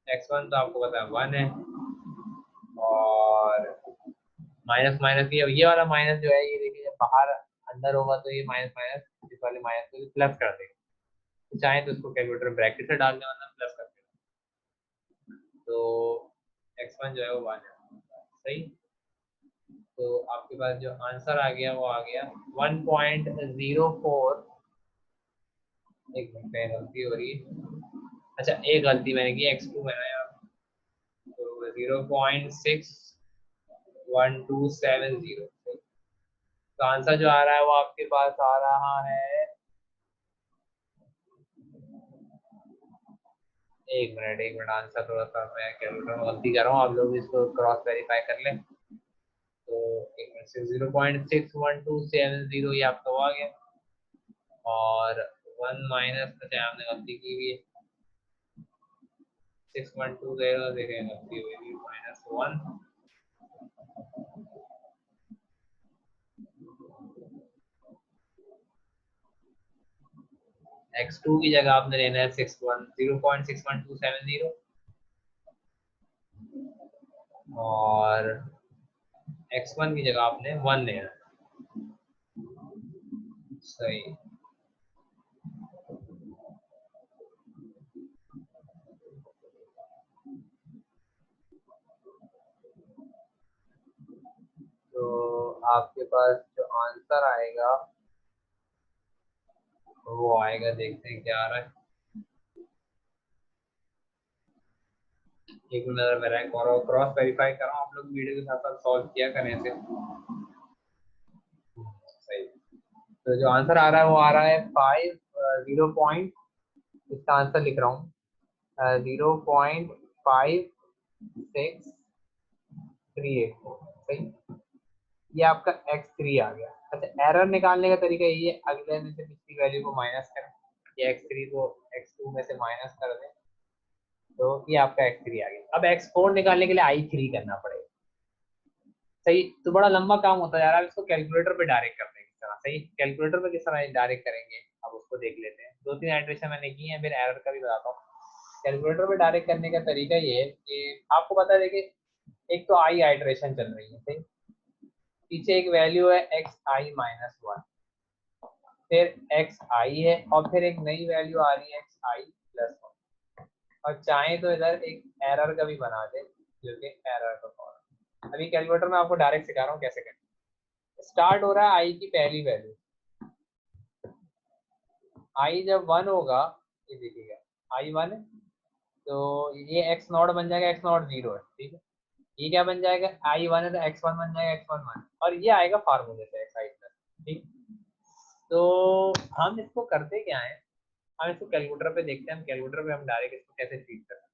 x1 तो आपको पता है 1 है, और माइनस माइनस ये वाला माइनस जो है, ये देखिए जब बाहर अंदर होगा तो ये माइनस माइनस इस वाले माइनस को प्लस कर देगा। तो चाहे तो इसको कैलकुलेटर ब्रैकेट से डाल दें, वरना प्लस कर देगा। तो x1 जो है वो 1 है सही। तो आपके पास जो आंसर आ गया वो आ गया 1.04। एक मिनट में गलती हो रही है। अच्छा एक गलती मैंने की, x2 में ना यार, तो 0.61270। तो आंसर जो आ रहा है वो आपके पास आ रहा है, एक मिनट आंसर थोड़ा सा मैं कैलकुलेटर में गलती कर रहा हूँ, आप लोग इसको क्रॉस वेरीफाई कर लें। तो एक मिनट से 0.61270 ये आपका हो आ गया, और 1 माइनस, अच्छा आपने गलती की हुई है, 6120 देखिए गलती हुई है, माइनस 1। x2 की जगह आपने लेना है 0.61270, और x1 की जगह आपने 1 लेना है सही। तो आपके पास जो आंसर आएगा वो आएगा, देखते हैं क्या आ रहा है। एक मिनट मैं रैंक और क्रॉस वेरीफाई कर रहा हूँ, आप लोग वीडियो के साथ साथ सॉल्व किया करें इसे सही। तो जो आंसर आ रहा है वो आ रहा है 5 इसका आंसर लिख रहा हूँ 0.5638 सही। ये आपका x3 आ गया। अच्छा एरर निकालने का तरीका ये है, अगले में से पिछली वैल्यू को माइनस करें, ये x3 को x2 में से माइनस कर दें, तो ये आपका x3 आ गया। अब x4 निकालने के लिए i3 करना पड़ेगा सही। तो बड़ा लंबा काम होता जा रहा है, इसको कैलकुलेटर पे डायरेक्ट करते हैं किस तरह सही। कैलकुलेटर पे किस तरह डायरेक्ट करेंगे अब उसको देख लेते हैं। 2-3 आइट्रेशन मैंने की है, फिर एरर का भी बताता हूँ। कैलकुलेटर पे डायरेक्ट करने का तरीका ये है कि आपको पता है, देखिए एक तो आई आइट्रेशन चल रही है सही, पीछे एक वैल्यू है एक्स आई माइनस 1, फिर एक्स आई है, और फिर एक नई वैल्यू आ रही है एक्स आई प्लस 1, और चाहे तो इधर एक एरर का भी बना दे, जो कि एरर का फॉर्म। अभी कैलकुलेटर में आपको डायरेक्ट सिखा रहा हूँ कैसे करें। स्टार्ट हो रहा है आई की पहली वैल्यू, आई जब 1 होगा, ये देखिएगा आई 1 है, तो ये एक्स नॉट बन जाएगा, एक्स नॉट 0 है ठीक है। ये क्या बन जाएगा, आई 1 है तो एक्स 1 बन जाएगा, एक्स 1 1, और ये आएगा फार्मूले से एक्स आई प्लस ठीक। तो हम इसको करते क्या है, हम इसको कैलकुलेटर पे देखते हैं, हम कैलकुलेटर पे हम डायरेक्ट इसको कैसे फीड करते हैं।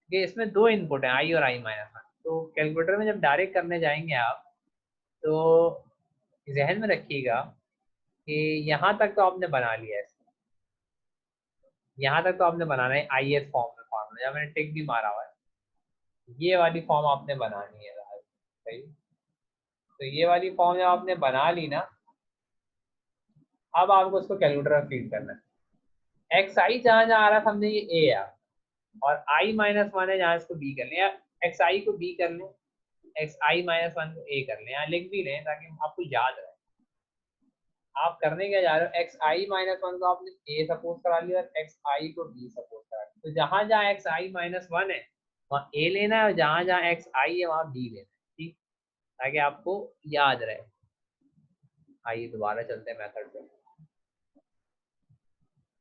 ये इसमें दो इनपुट है, आई और आई माइनस 1। तो कैलकुलेटर में जब डायरेक्ट करने जाएंगे आप, तो जहन में रखिएगा कि यहाँ तक तो आपने बना लिया है, यहाँ तक तो आपने बनाना है आई एस फॉर्म में, फॉर्मूला जहाँ मैंने टिक भी मारा हुआ है, ये वाली फॉर्म आपने बनानी है सही। तो ये वाली फॉर्म जब आपने बना ली ना, अब आपको उसको कैलकुलेटर में फीड करना है। एक्स आई जहाँ जहाँ आ रहा है समझे ये ए है, और आई माइनस वन है जहाँ इसको बी कर लें, या एक्स आई को बी कर लें, एक्स आई माइनस वन को ए कर लें, यहाँ लिख भी लें ताकि आपको याद रहे। आप करने क्या जा रहे हो, एक्स आई माइनस वन को आपने ए सपोज करा लिया और एक्स आई को बी सपोज करा लिया, तो जहां जहां एक्स आई माइनस वन है वहाँ ए लेना है, और जहां जहां एक्स आई है वहाँ बी लेना है, ठीक, ताकि आपको याद रहे। आइए दोबारा चलते हैं मेथड पे।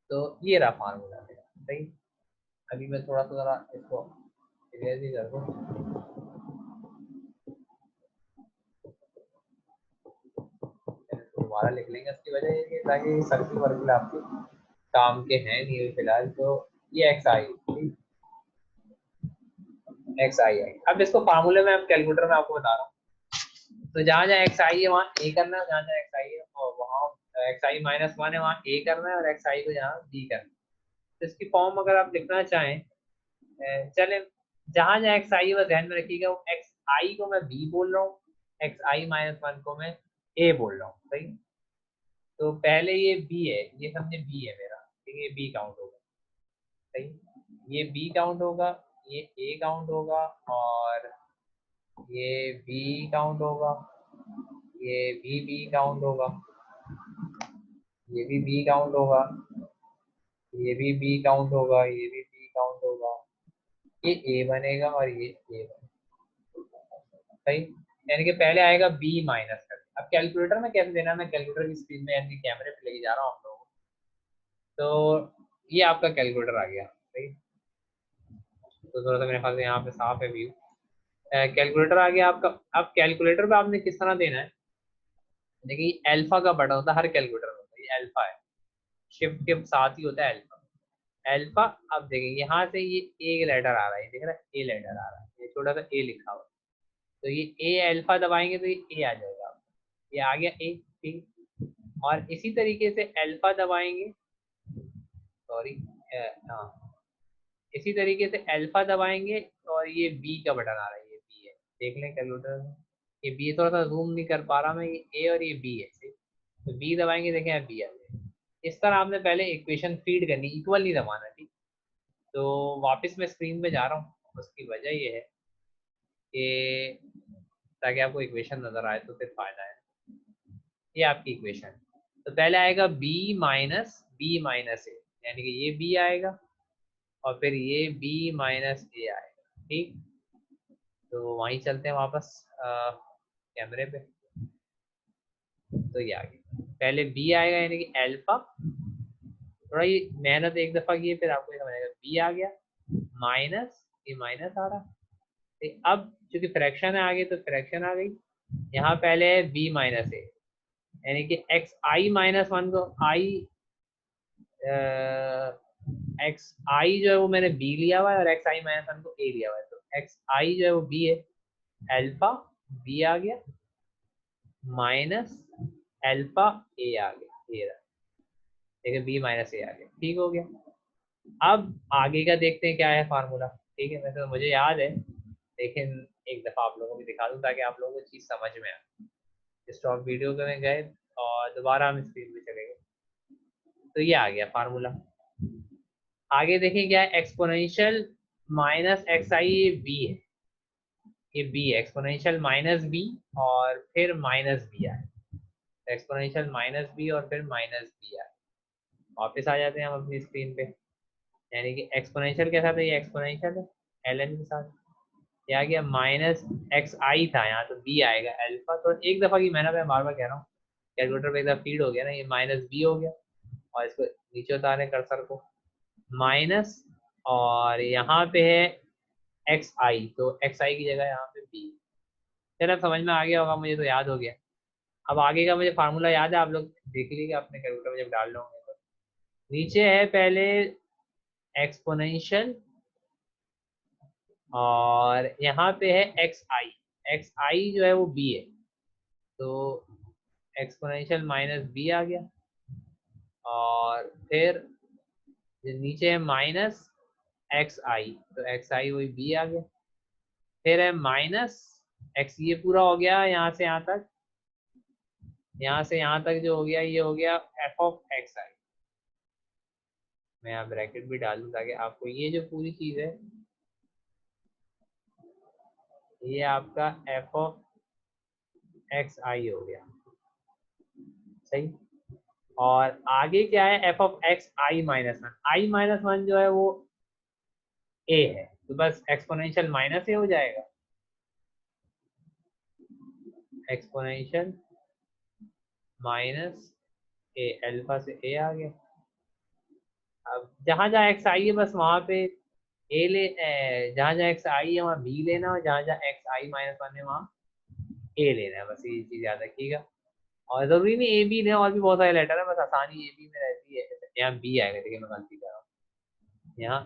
तो ये रहा फार्मूला मेरा, सही। अभी मैं थोड़ा सा जरा इसको इरेज ही कर दूं। दोबारा लिख लेंगे, इसकी वजह ये है ताकि सर्किल वर्किल आपके काम के हैं नहीं फिलहाल। तो ये एक्स आई, एक्स आई आई, अब इसको फार्मूले में, अब कैलकुलेटर में आपको बता रहा हूँ। तो जहाँ जहाँ एक्स आई है वहाँ ए करना है, जहाँ जहाँ एक्स आई है और वहाँ एक्स आई माइनस वन है वहाँ ए करना है, और एक्स आई को जहाँ बी करना है। तो इसकी फॉर्म अगर आप लिखना चाहें, चले, जहाँ जहाँ एक्स आई है वह ध्यान में रखिएगा, वो एक्स आई को मैं बी बोल रहा हूँ, एक्स आई माइनस वन को मैं ए बोल रहा हूँ, सही। तो पहले ये बी है, ये समझे बी है मेरा, ठीक है, ये बी काउंट होगा, सही, ये बी काउंट होगा, ये ए काउंट होगा, और ये बी काउंट होगा, ये भी बी काउंट होगा, ये भी बी काउंट होगा, ये भी बी काउंट होगा, ये भी बी काउंट होगा, ये ए बनेगा और ये ए बनेगा, सही। यानी कि पहले आएगा बी माइनस कर, अब कैलकुलेटर में कैसे देना है, मैं कैलकुलेटर की स्क्रीन में यानी कैमरे पे लेके जा रहा हूँ आप लोगों को। तो ये आपका कैलकुलेटर आ गया, सही। तो थोड़ा सा मेरे ख्याल से यहाँ पे साफ है व्यू। कैलकुलेटर आ गया आपका। अब कैलकुलेटर पे आपने किस तरह देना है, देखिए अल्फा का बटन होता है हर कैलकुलेटर में, ये अल्फा है, शिफ्ट के साथ ही होता है अल्फा। अल्फा, अब देखिए यहाँ से ये ए लेटर आ रहा है, देख रहे हैं ए लेटर आ रहा है, ये छोटा सा ए लिखा हुआ है, तो ये ए अल्फा दबाएंगे तो ये ए आ जाएगा, ये आ गया ए, ठीक। और इसी तरीके से अल्फा दबाएंगे, सॉरी, हाँ, इसी तरीके से अल्फा दबाएंगे और ये बी का बटन आ रहा है, ये बी है, देख लें कैलकुलेटर में, ये बी, थोड़ा सा जूम नहीं कर पा रहा मैं, ये ए और ये बी है, ठीक? तो बी दबाएंगे, देखें बी आ जाएगा। इस तरह आपने पहले इक्वेशन फीड करनी, इक्वल नहीं दबाना, ठीक। तो वापस मैं स्क्रीन पे जा रहा हूँ, उसकी वजह ये है कि ताकि आपको इक्वेशन नजर आए तो फिर फायदा है। ये आपकी इक्वेशन, तो पहले आएगा बी माइनस ए, यानी कि ये बी आएगा और फिर ये बी माइनस ए आएगा, ठीक। तो वहीं चलते हैं वापस कैमरे पे। तो ये आ गया, पहले बी आएगा यानी कि अल्फा, थोड़ा ये मेहनत एक दफा की है फिर आपको समझ आएगा, बी आ गया माइनस, ये माइनस आ रहा है, अब चूंकि फ्रैक्शन है आगे तो फ्रैक्शन आ गई, यहाँ पहले है बी माइनस ए, यानी कि एक्स आई माइनस वन को आई, एक्स आई जो है वो मैंने बी लिया हुआ है और एक्स आई माइनस वन को ए लिया हुआ है, तो एक्स आई जो है वो बी है, अल्फा बी आ गया माइनस अल्फा ए आ गया, ये रहा, देखिए बी माइनस ए आ गया, ठीक हो गया। अब आगे का देखते हैं क्या है फार्मूला, ठीक है, वैसे तो मुझे याद है, लेकिन एक दफा आप लोगों को भी दिखा दूं ताकि आप लोगों को चीज समझ में आए। स्टॉप वीडियो में गए और दोबारा हम स्क्रीन पे चले गए, तो ये आ गया फार्मूला। आगे देखें क्या है, एक्सपोनेंशियल माइनस एक्स आई, ये बी है, ये बी है, एक्सपोनेंशियल माइनस बी और फिर माइनस बी आए, एक्सपोनेंशियल माइनस बी और फिर माइनस बी आए। वापस आ जाते हैं हम अपनी स्क्रीन पे, यानी कि एक्सपोनेंशियल के साथ है, ये एक्सपोनेंशियल है एल एन के साथ, ये आ गया माइनस एक्स आई था यहाँ, तो बी आएगा अल्फा, तो एक दफा की मेहनत, मैं बार बार कह रहा हूँ, कैलकुलेटर पे एक दफा फीड हो गया ना, ये माइनस बी हो गया, और इसको नीचे उतारे कर्सर को, माइनस, और यहाँ पे है एक्स आई, तो एक्स आई की जगह यहाँ पे बी। चलो अब समझ में आ गया होगा, मुझे तो याद हो गया। अब आगे का मुझे फार्मूला याद है, आप लोग देख लीजिए अपने कैलकुलेटर में जब डाल लोगे तो, नीचे है पहले एक्सपोनेंशियल और यहाँ पे है एक्स आई, एक्स आई जो है वो बी है, तो एक्सपोनेंशियल माइनस बी आ गया, और फिर नीचे है माइनस एक्स आई, तो एक्स आई वही बी आ गया, फिर है माइनस एक्स, ये पूरा हो गया यहाँ से यहाँ तक, यहाँ से यहाँ तक जो हो गया ये हो गया एफ ऑफ एक्स आई, मैं यहाँ ब्रैकेट भी डाल दूँ ताकि आपको ये जो पूरी चीज़ है ये आपका एफ ऑफ एक्स आई हो गया, सही। और आगे क्या है, F of X I minus one. I minus one जो है वो ए है, तो बस एक्सपोनेंशियल माइनस ए हो जाएगा, एक्सपोनेंशियल माइनस ए, अल्फा से ए आ गया। अब जहां जहां एक्स आई है बस वहां पे ए ले, जहां जहां एक्स आई है वहां बी लेना, और जहां जहां एक्स आई माइनस वन है वहां ए लेना है, बस ये चीज याद रखिएगा। और जरूरी नहीं ए बी लें, और भी बहुत सारे लेटर है, बस आसानी ए बी में रहती है। यहाँ बी आएगा, देखिए मैं गलती कर रहा हूँ, यहाँ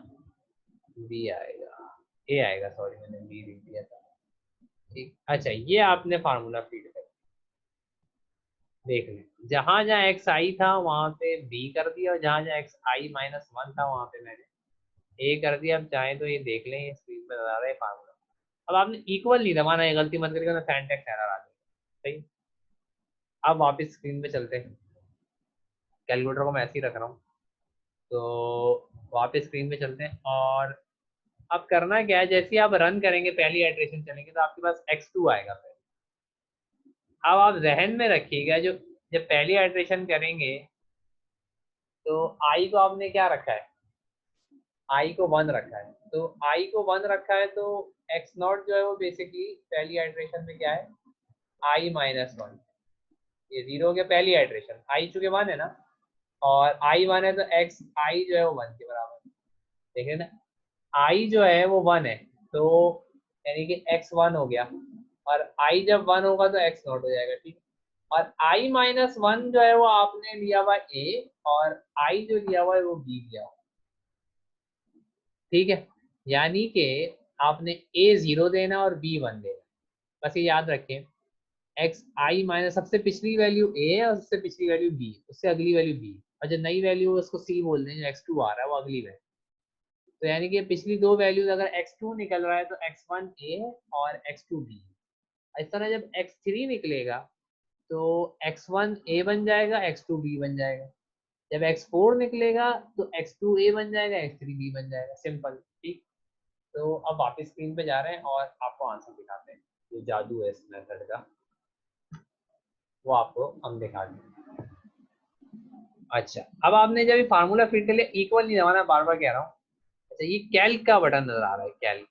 बी आएगा, ए आएगा, सॉरी मैंने बी लिख दिया था, ठीक। अच्छा, ये आपने फार्मूला फीड कर देख लें, जहां जहां एक्स आई था वहां पे बी कर दिया, और जहां जहां एक्स आई माइनस वन था वहां पे मैंने ए कर दिया। अब चाहे तो ये देख लें, ये स्क्रीन पे बता रहा है फार्मूला। अब आपने इक्वल नहीं दबाना है, गलती मत करिएगा, तो सिंटैक्स एरर आ जाएगा, सही। अब वापस स्क्रीन पे चलते हैं, कैलकुलेटर को मैं ऐसे ही रख रहा हूँ, तो वापस स्क्रीन पे चलते हैं। और अब करना क्या है, जैसे ही आप रन करेंगे, पहली आइट्रेशन चलेंगे, तो आपके पास x2 आएगा फिर। अब आप जहन में रखिएगा, जो जब पहली आइट्रेशन करेंगे तो i को आपने क्या रखा है, i को 1 रखा है, तो i को 1 रखा है, तो x नॉट जो है वो बेसिकली पहली आइट्रेशन में क्या है, i माइनस वन, ये 0 हो गया पहली आइट्रेशन। i चूंकि 1 है ना, और i 1 है, तो x i जो है वो 1 के बराबर है, देखिए ना, i जो है वो 1 है, तो यानी कि x 1 हो गया, और i जब 1 होगा तो x नॉट हो जाएगा, ठीक। और i माइनस वन जो है वो आपने लिया हुआ a, और i जो लिया हुआ है वो b लिया हुआ, ठीक है। यानी कि आपने a 0 देना और b 1 देना, बस ये याद रखें। एक्स आई माइनस सबसे पिछली वैल्यू a है, और सबसे पिछली वैल्यू b, उससे अगली वैल्यू b, और जो नई वैल्यू है उसको c बोल दें, जो x2 आ रहा है वो अगली वैल्यू। तो यानी कि पिछली दो वैल्यूज अगर x2 निकल रहा है तो x1 a है और x2 b। इस तरह जब x3 निकलेगा तो x1 a बन जाएगा, x2 b बन जाएगा। जब x4 निकलेगा तो x2 a बन जाएगा, x3 b बन जाएगा, सिंपल, ठीक। तो अब वापस स्क्रीन पे जा रहे हैं और आपको आंसर दिखाते हैं, जो जादू है इस मेथड का वो आपको हम दिखा दें। अच्छा, अब आपने जब फार्मूला फिट कर लिया, इक्वल नहीं दबाना, बार बार कह रहा हूँ। अच्छा, ये कैल्क का बटन नजर आ रहा है, कैल्क,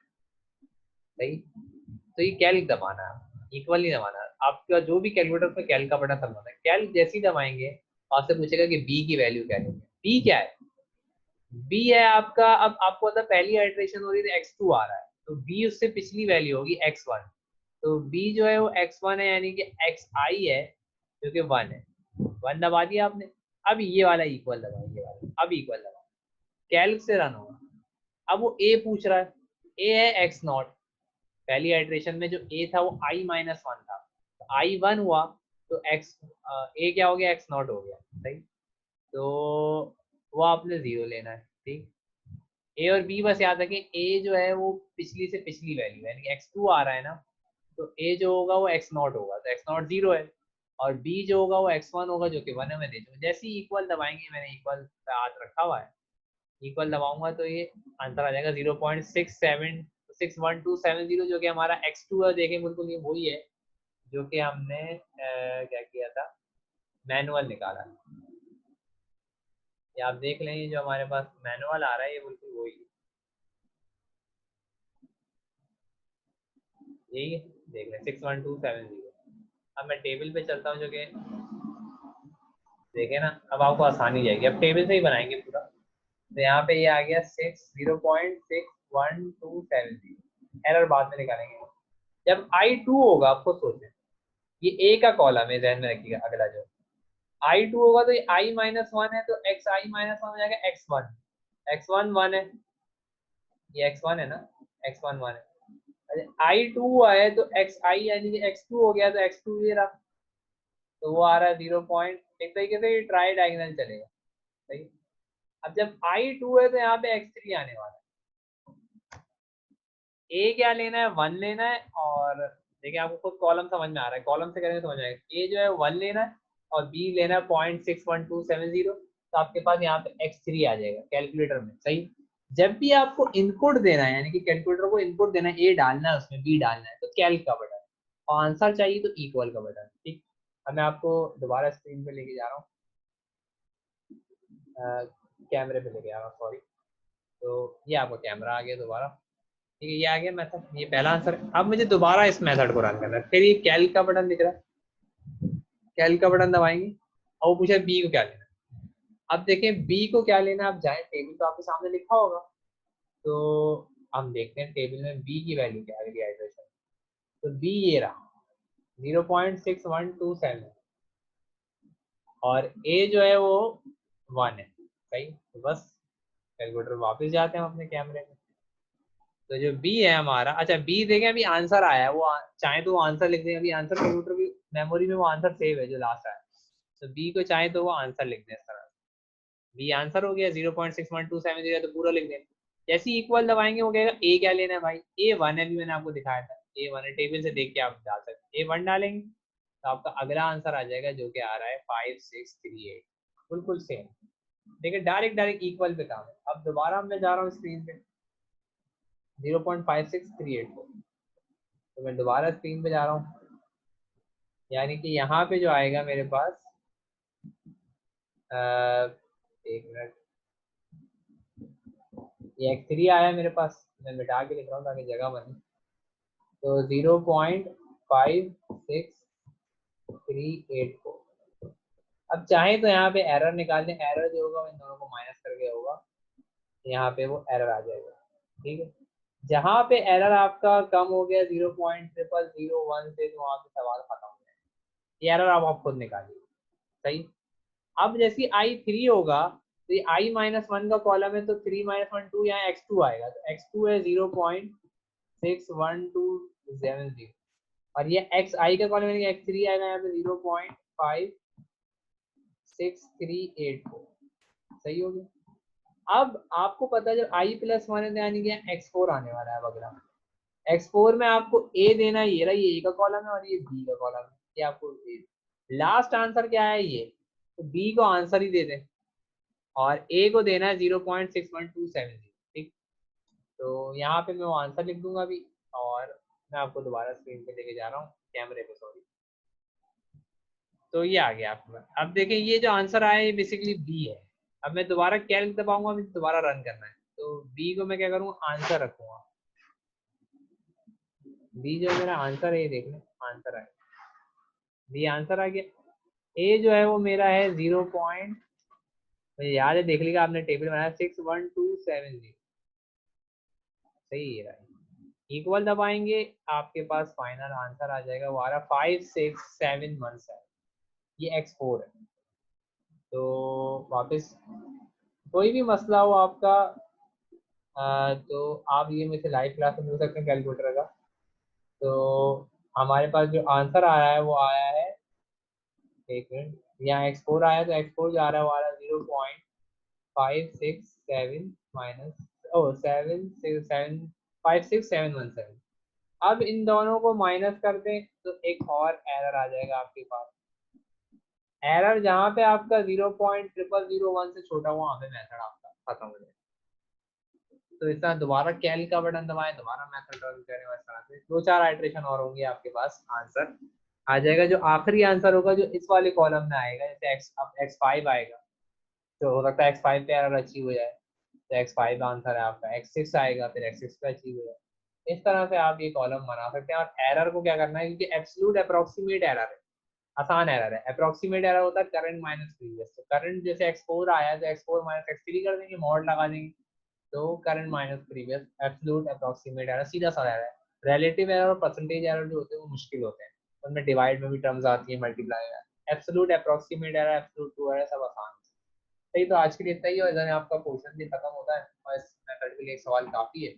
सही। तो ये कैल्क दबाना है, इक्वल नहीं दबाना। आपका जो भी कैलकुलेटर पे कैल्क का बटन दबाना है, कैल्क जैसे ही दबाएंगे आपसे पूछेगा कि बी की वैल्यू क्या है। बी क्या है, बी है आपका, अब आपको पता पहली आइट्रेशन हो रही है तो x2 आ रहा है, तो बी उससे पिछली वैल्यू होगी x1, तो बी जो है वो x1 है, यानी कि xi है जो कि 1 है। 1 दबा दिया आपने। अब ये वाला इक्वल दबाओ, ये वाला अब इक्वल दबाओ, कैल्क से रन होगा। अब वो a पूछ रहा है, a है x नॉट, पहली आइट्रेशन में जो a था वो i माइनस वन था, तो i 1 हुआ, तो x a क्या हो गया, x नॉट हो गया, सही। तो वो आपने 0 लेना है, ठीक। ए और बी बस याद रखें, ए जो है वो पिछली से पिछली वैल्यू है, यानी x2 आ रहा है ना, तो ए जो होगा वो x नॉट होगा, तो x नॉट 0 है, और बी जो होगा वो x1 होगा जो कि 1 है। मैं दे दूँ, जैसे ही इक्वल दबाएंगे, मैंने इक्वल पे हाथ रखा हुआ है, इक्वल दबाऊंगा तो ये आंसर आ जाएगा 0.61270, जो कि हमारा x2 है। देखें बिल्कुल ये वही है जो कि हमने क्या किया था, मैनुअल निकाला। ये आप देख लें, जो हमारे पास मैनुअल आ रहा है ये बिल्कुल वही है, यही है, देख लें 61270। अब मैं टेबल पे चलता हूँ, जो कि देखे ना, अब आपको आसानी जाएगी, अब टेबल से ही बनाएंगे पूरा। तो यहाँ पे ये आ गया 0.61270, एरर बाद में निकालेंगे। जब I2 होगा, आपको सोचें, ये A का कॉलम है, ध्यान में रखिएगा। अगला जो I2 होगा तो ये I माइनस वन है, तो XI माइनस वन हो जाएगा X1, X1 1 है, ये X1 है ना, X1 1 है। I2 आए तो XI यानी कि X2 हो गया, तो X2 ये रहा, तो वो आ रहा है 0 पॉइंट, एक तरीके से ये ट्राई डायगोनल चलेगा, सही। अब जब I2 है तो यहाँ पे X3 आने वाला है। A क्या लेना है, 1 लेना है, और देखिए आपको खुद कॉलम समझ में आ रहा है, कॉलम से करेंगे समझ आएगा। A जो है 1 लेना है, और B लेना है 0.61270, तो आपके पास यहाँ पे x3 आ जाएगा कैलकुलेटर में, सही। जब भी आपको इनपुट देना है, यानी कि कैलकुलेटर को इनपुट देना है, ए डालना है उसमें, बी डालना है, तो कैल्क का बटन, और आंसर चाहिए तो इक्वल का बटन, ठीक। अब मैं आपको दोबारा स्क्रीन पे लेके जा रहा हूँ, कैमरे पे लेके आ रहा हूँ, सॉरी। तो ये आपका कैमरा आ गया दोबारा, ठीक है, ये आ गया मेथड, ये पहला आंसर है। अब मुझे दोबारा इस मेथड को रन करना है, फिर ये कैल्क का बटन दिख रहा है, कैल्क का बटन दबाएंगे और वो पूछा बी को क्या लेना है। अब देखें बी को क्या लेना है, आप जाए टेबल तो आपके सामने लिखा होगा, तो हम देखते हैं टेबल में बी की वैल्यू क्या है डिहाइड्रेशन। तो बी ये रहा 0.6127, और ए जो है वो 1 है, सही। तो बस कैलकुलेटर वापस जाते हैं हम अपने कैमरे में, तो जो बी है हमारा, अच्छा बी देखें अभी आंसर आया है, वो चाहे तो वो आंसर लिख दें, अभी आंसर कंप्यूटर की मेमोरी में वो आंसर सेव है जो लास्ट आया, तो बी को चाहे तो वो आंसर लिख दें इस तरह। बी आंसर हो गया 0.6127 तो पूरा लिख दें। जैसे इक्वल दबाएंगे वो कहेगा ए क्या लेना है भाई, ए 1 है, भी मैंने आपको दिखाया था, ए 1 है, टेबल से देख के आप डाल सकते हैं, ए 1 डालेंगे तो आपका अगला आंसर आ जाएगा जो कि आ रहा है 5638, बिल्कुल सेम। देखिए डायरेक्ट डायरेक्ट इक्वल पे काम है। अब दोबारा मैं जा रहा हूँ स्क्रीन पे 0.5638 को, तो मैं दोबारा स्क्रीन पे जा रहा हूँ, यानी कि यहाँ पे जो आएगा मेरे पास, एक मिनट, ये x3 आया मेरे पास, मैं मिटा के लिख रहा हूँ ताकि जगह बने। तो 0.5638 को, अब चाहे तो यहाँ पे एरर निकाल दें, एरर जो होगा इन दोनों को माइनस करके होगा, यहाँ पे वो एरर आ जाएगा, ठीक है। जहाँ पे एरर आपका कम हो गया 0.0001 से, तो वहाँ पे सवाल खत्म हो गया, ये एरर आप खुद निकालिए, सही। अब जैसे I3 होगा, तो ये I-1 का कॉलम है, तो 3-1 2 यहाँ x2 आएगा, तो x2 है 0.61270, और ये xi का कॉलम है, x3 आएगा यहाँ पे 0.5638, सही हो गया। अब आपको पता है जब I+1 है तो यानी कि x4 आने वाला है अगला, x4 में आपको a देना है, ये रहा, ये a का कॉलम है और ये b का कॉलम है, ये आपको लास्ट आंसर क्या है ये, तो b को आंसर ही दे दें, और a को देना है 0.6127, ठीक। तो यहाँ पे मैं वो आंसर लिख दूंगा अभी, और मैं आपको दोबारा स्क्रीन पे लेके जा रहा हूँ, कैमरे पे, सॉरी। तो ये आ गया आपके पास। अब देखें ये जो आंसर आया ये बेसिकली बी है। अब मैं दोबारा कैल्क दबाऊंगा, मुझे दोबारा रन करना है, तो बी को मैं क्या करूँगा, आंसर रखूंगा। बी जो मेरा आंसर है, ये देख लें आंसर आया, बी आंसर आ गया। ए जो है वो मेरा है 0. मुझे याद है, देख लीजिएगा आपने टेबल बनाया 61270, सही है। इक्वल दबाएंगे, आपके पास फाइनल आंसर आ जाएगा, वो आ रहा 56717, ये x4 है। तो वापस कोई भी मसला हो आपका, तो आप ये मेरे से लाइव क्लास में मिल सकते हैं कैलकुलेटर का। तो हमारे पास जो आंसर आया है वो आया है, एक मिनट, यहाँ x4 आया, तो x4 जो आ रहा है वो आ रहा है 0.567 माइनस, ओ 56717। अब इन दोनों को माइनस कर दें तो एक और एरर आ जाएगा आपके पास, एरर जहाँ पे आपका 0.0001 से छोटा हुआ, वहाँ पे मेथड आपका खत्म हो जाएगा। तो इस तरह दोबारा कैल का बटन दबाएं, दोबारा मेथड रन करें, और इस तरह से 2-4 आइट्रेशन और होंगे, आपके पास आंसर आ जाएगा। जो आखिरी आंसर होगा जो इस वाले कॉलम में आएगा, जैसे x5 आएगा, तो हो सकता है x5 पे एरर अचीव हो जाए, तो x5 आंसर है आपका, x6 आएगा फिर x6 पे अचीव हो जाए। इस तरह से आप ये कॉलम बना सकते हैं। और एरर को क्या करना है, क्योंकि एब्सोल्यूट अप्रोक्सीमेट एरर है, आसान एरर है, अप्रोक्सीमेट एरर होता है करंट माइनस प्रीवियस, तो करंट जैसे x4 आया तो x4 माइनस x3 कर देंगे, मॉड लगा देंगे, तो current minus previous, absolute approximate error सीधा सा एरर है। रिलेटिव एरर और परसेंटेज एरर जो होते हैं वो मुश्किल होते हैं, उनमें डिवाइड में भी टर्म्स आती है, मल्टीप्लाई में। Absolute approximate error, absolute true error सब आसान है। सही, तो आज के लिए इतना ही, और इधर आपका पोर्शन भी खत्म होता है, और इस मेथड के लिए एक सवाल काफी है,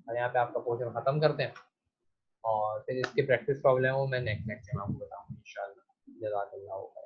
और यहाँ पे आपका पोर्शन खत्म करते हैं, और फिर इसकी प्रैक्टिस प्रॉब्लम है वो मैं नेक्स्ट लेक्चर में आपको बताऊंगा इंशाल्लाह। जज़ाकल्लाह।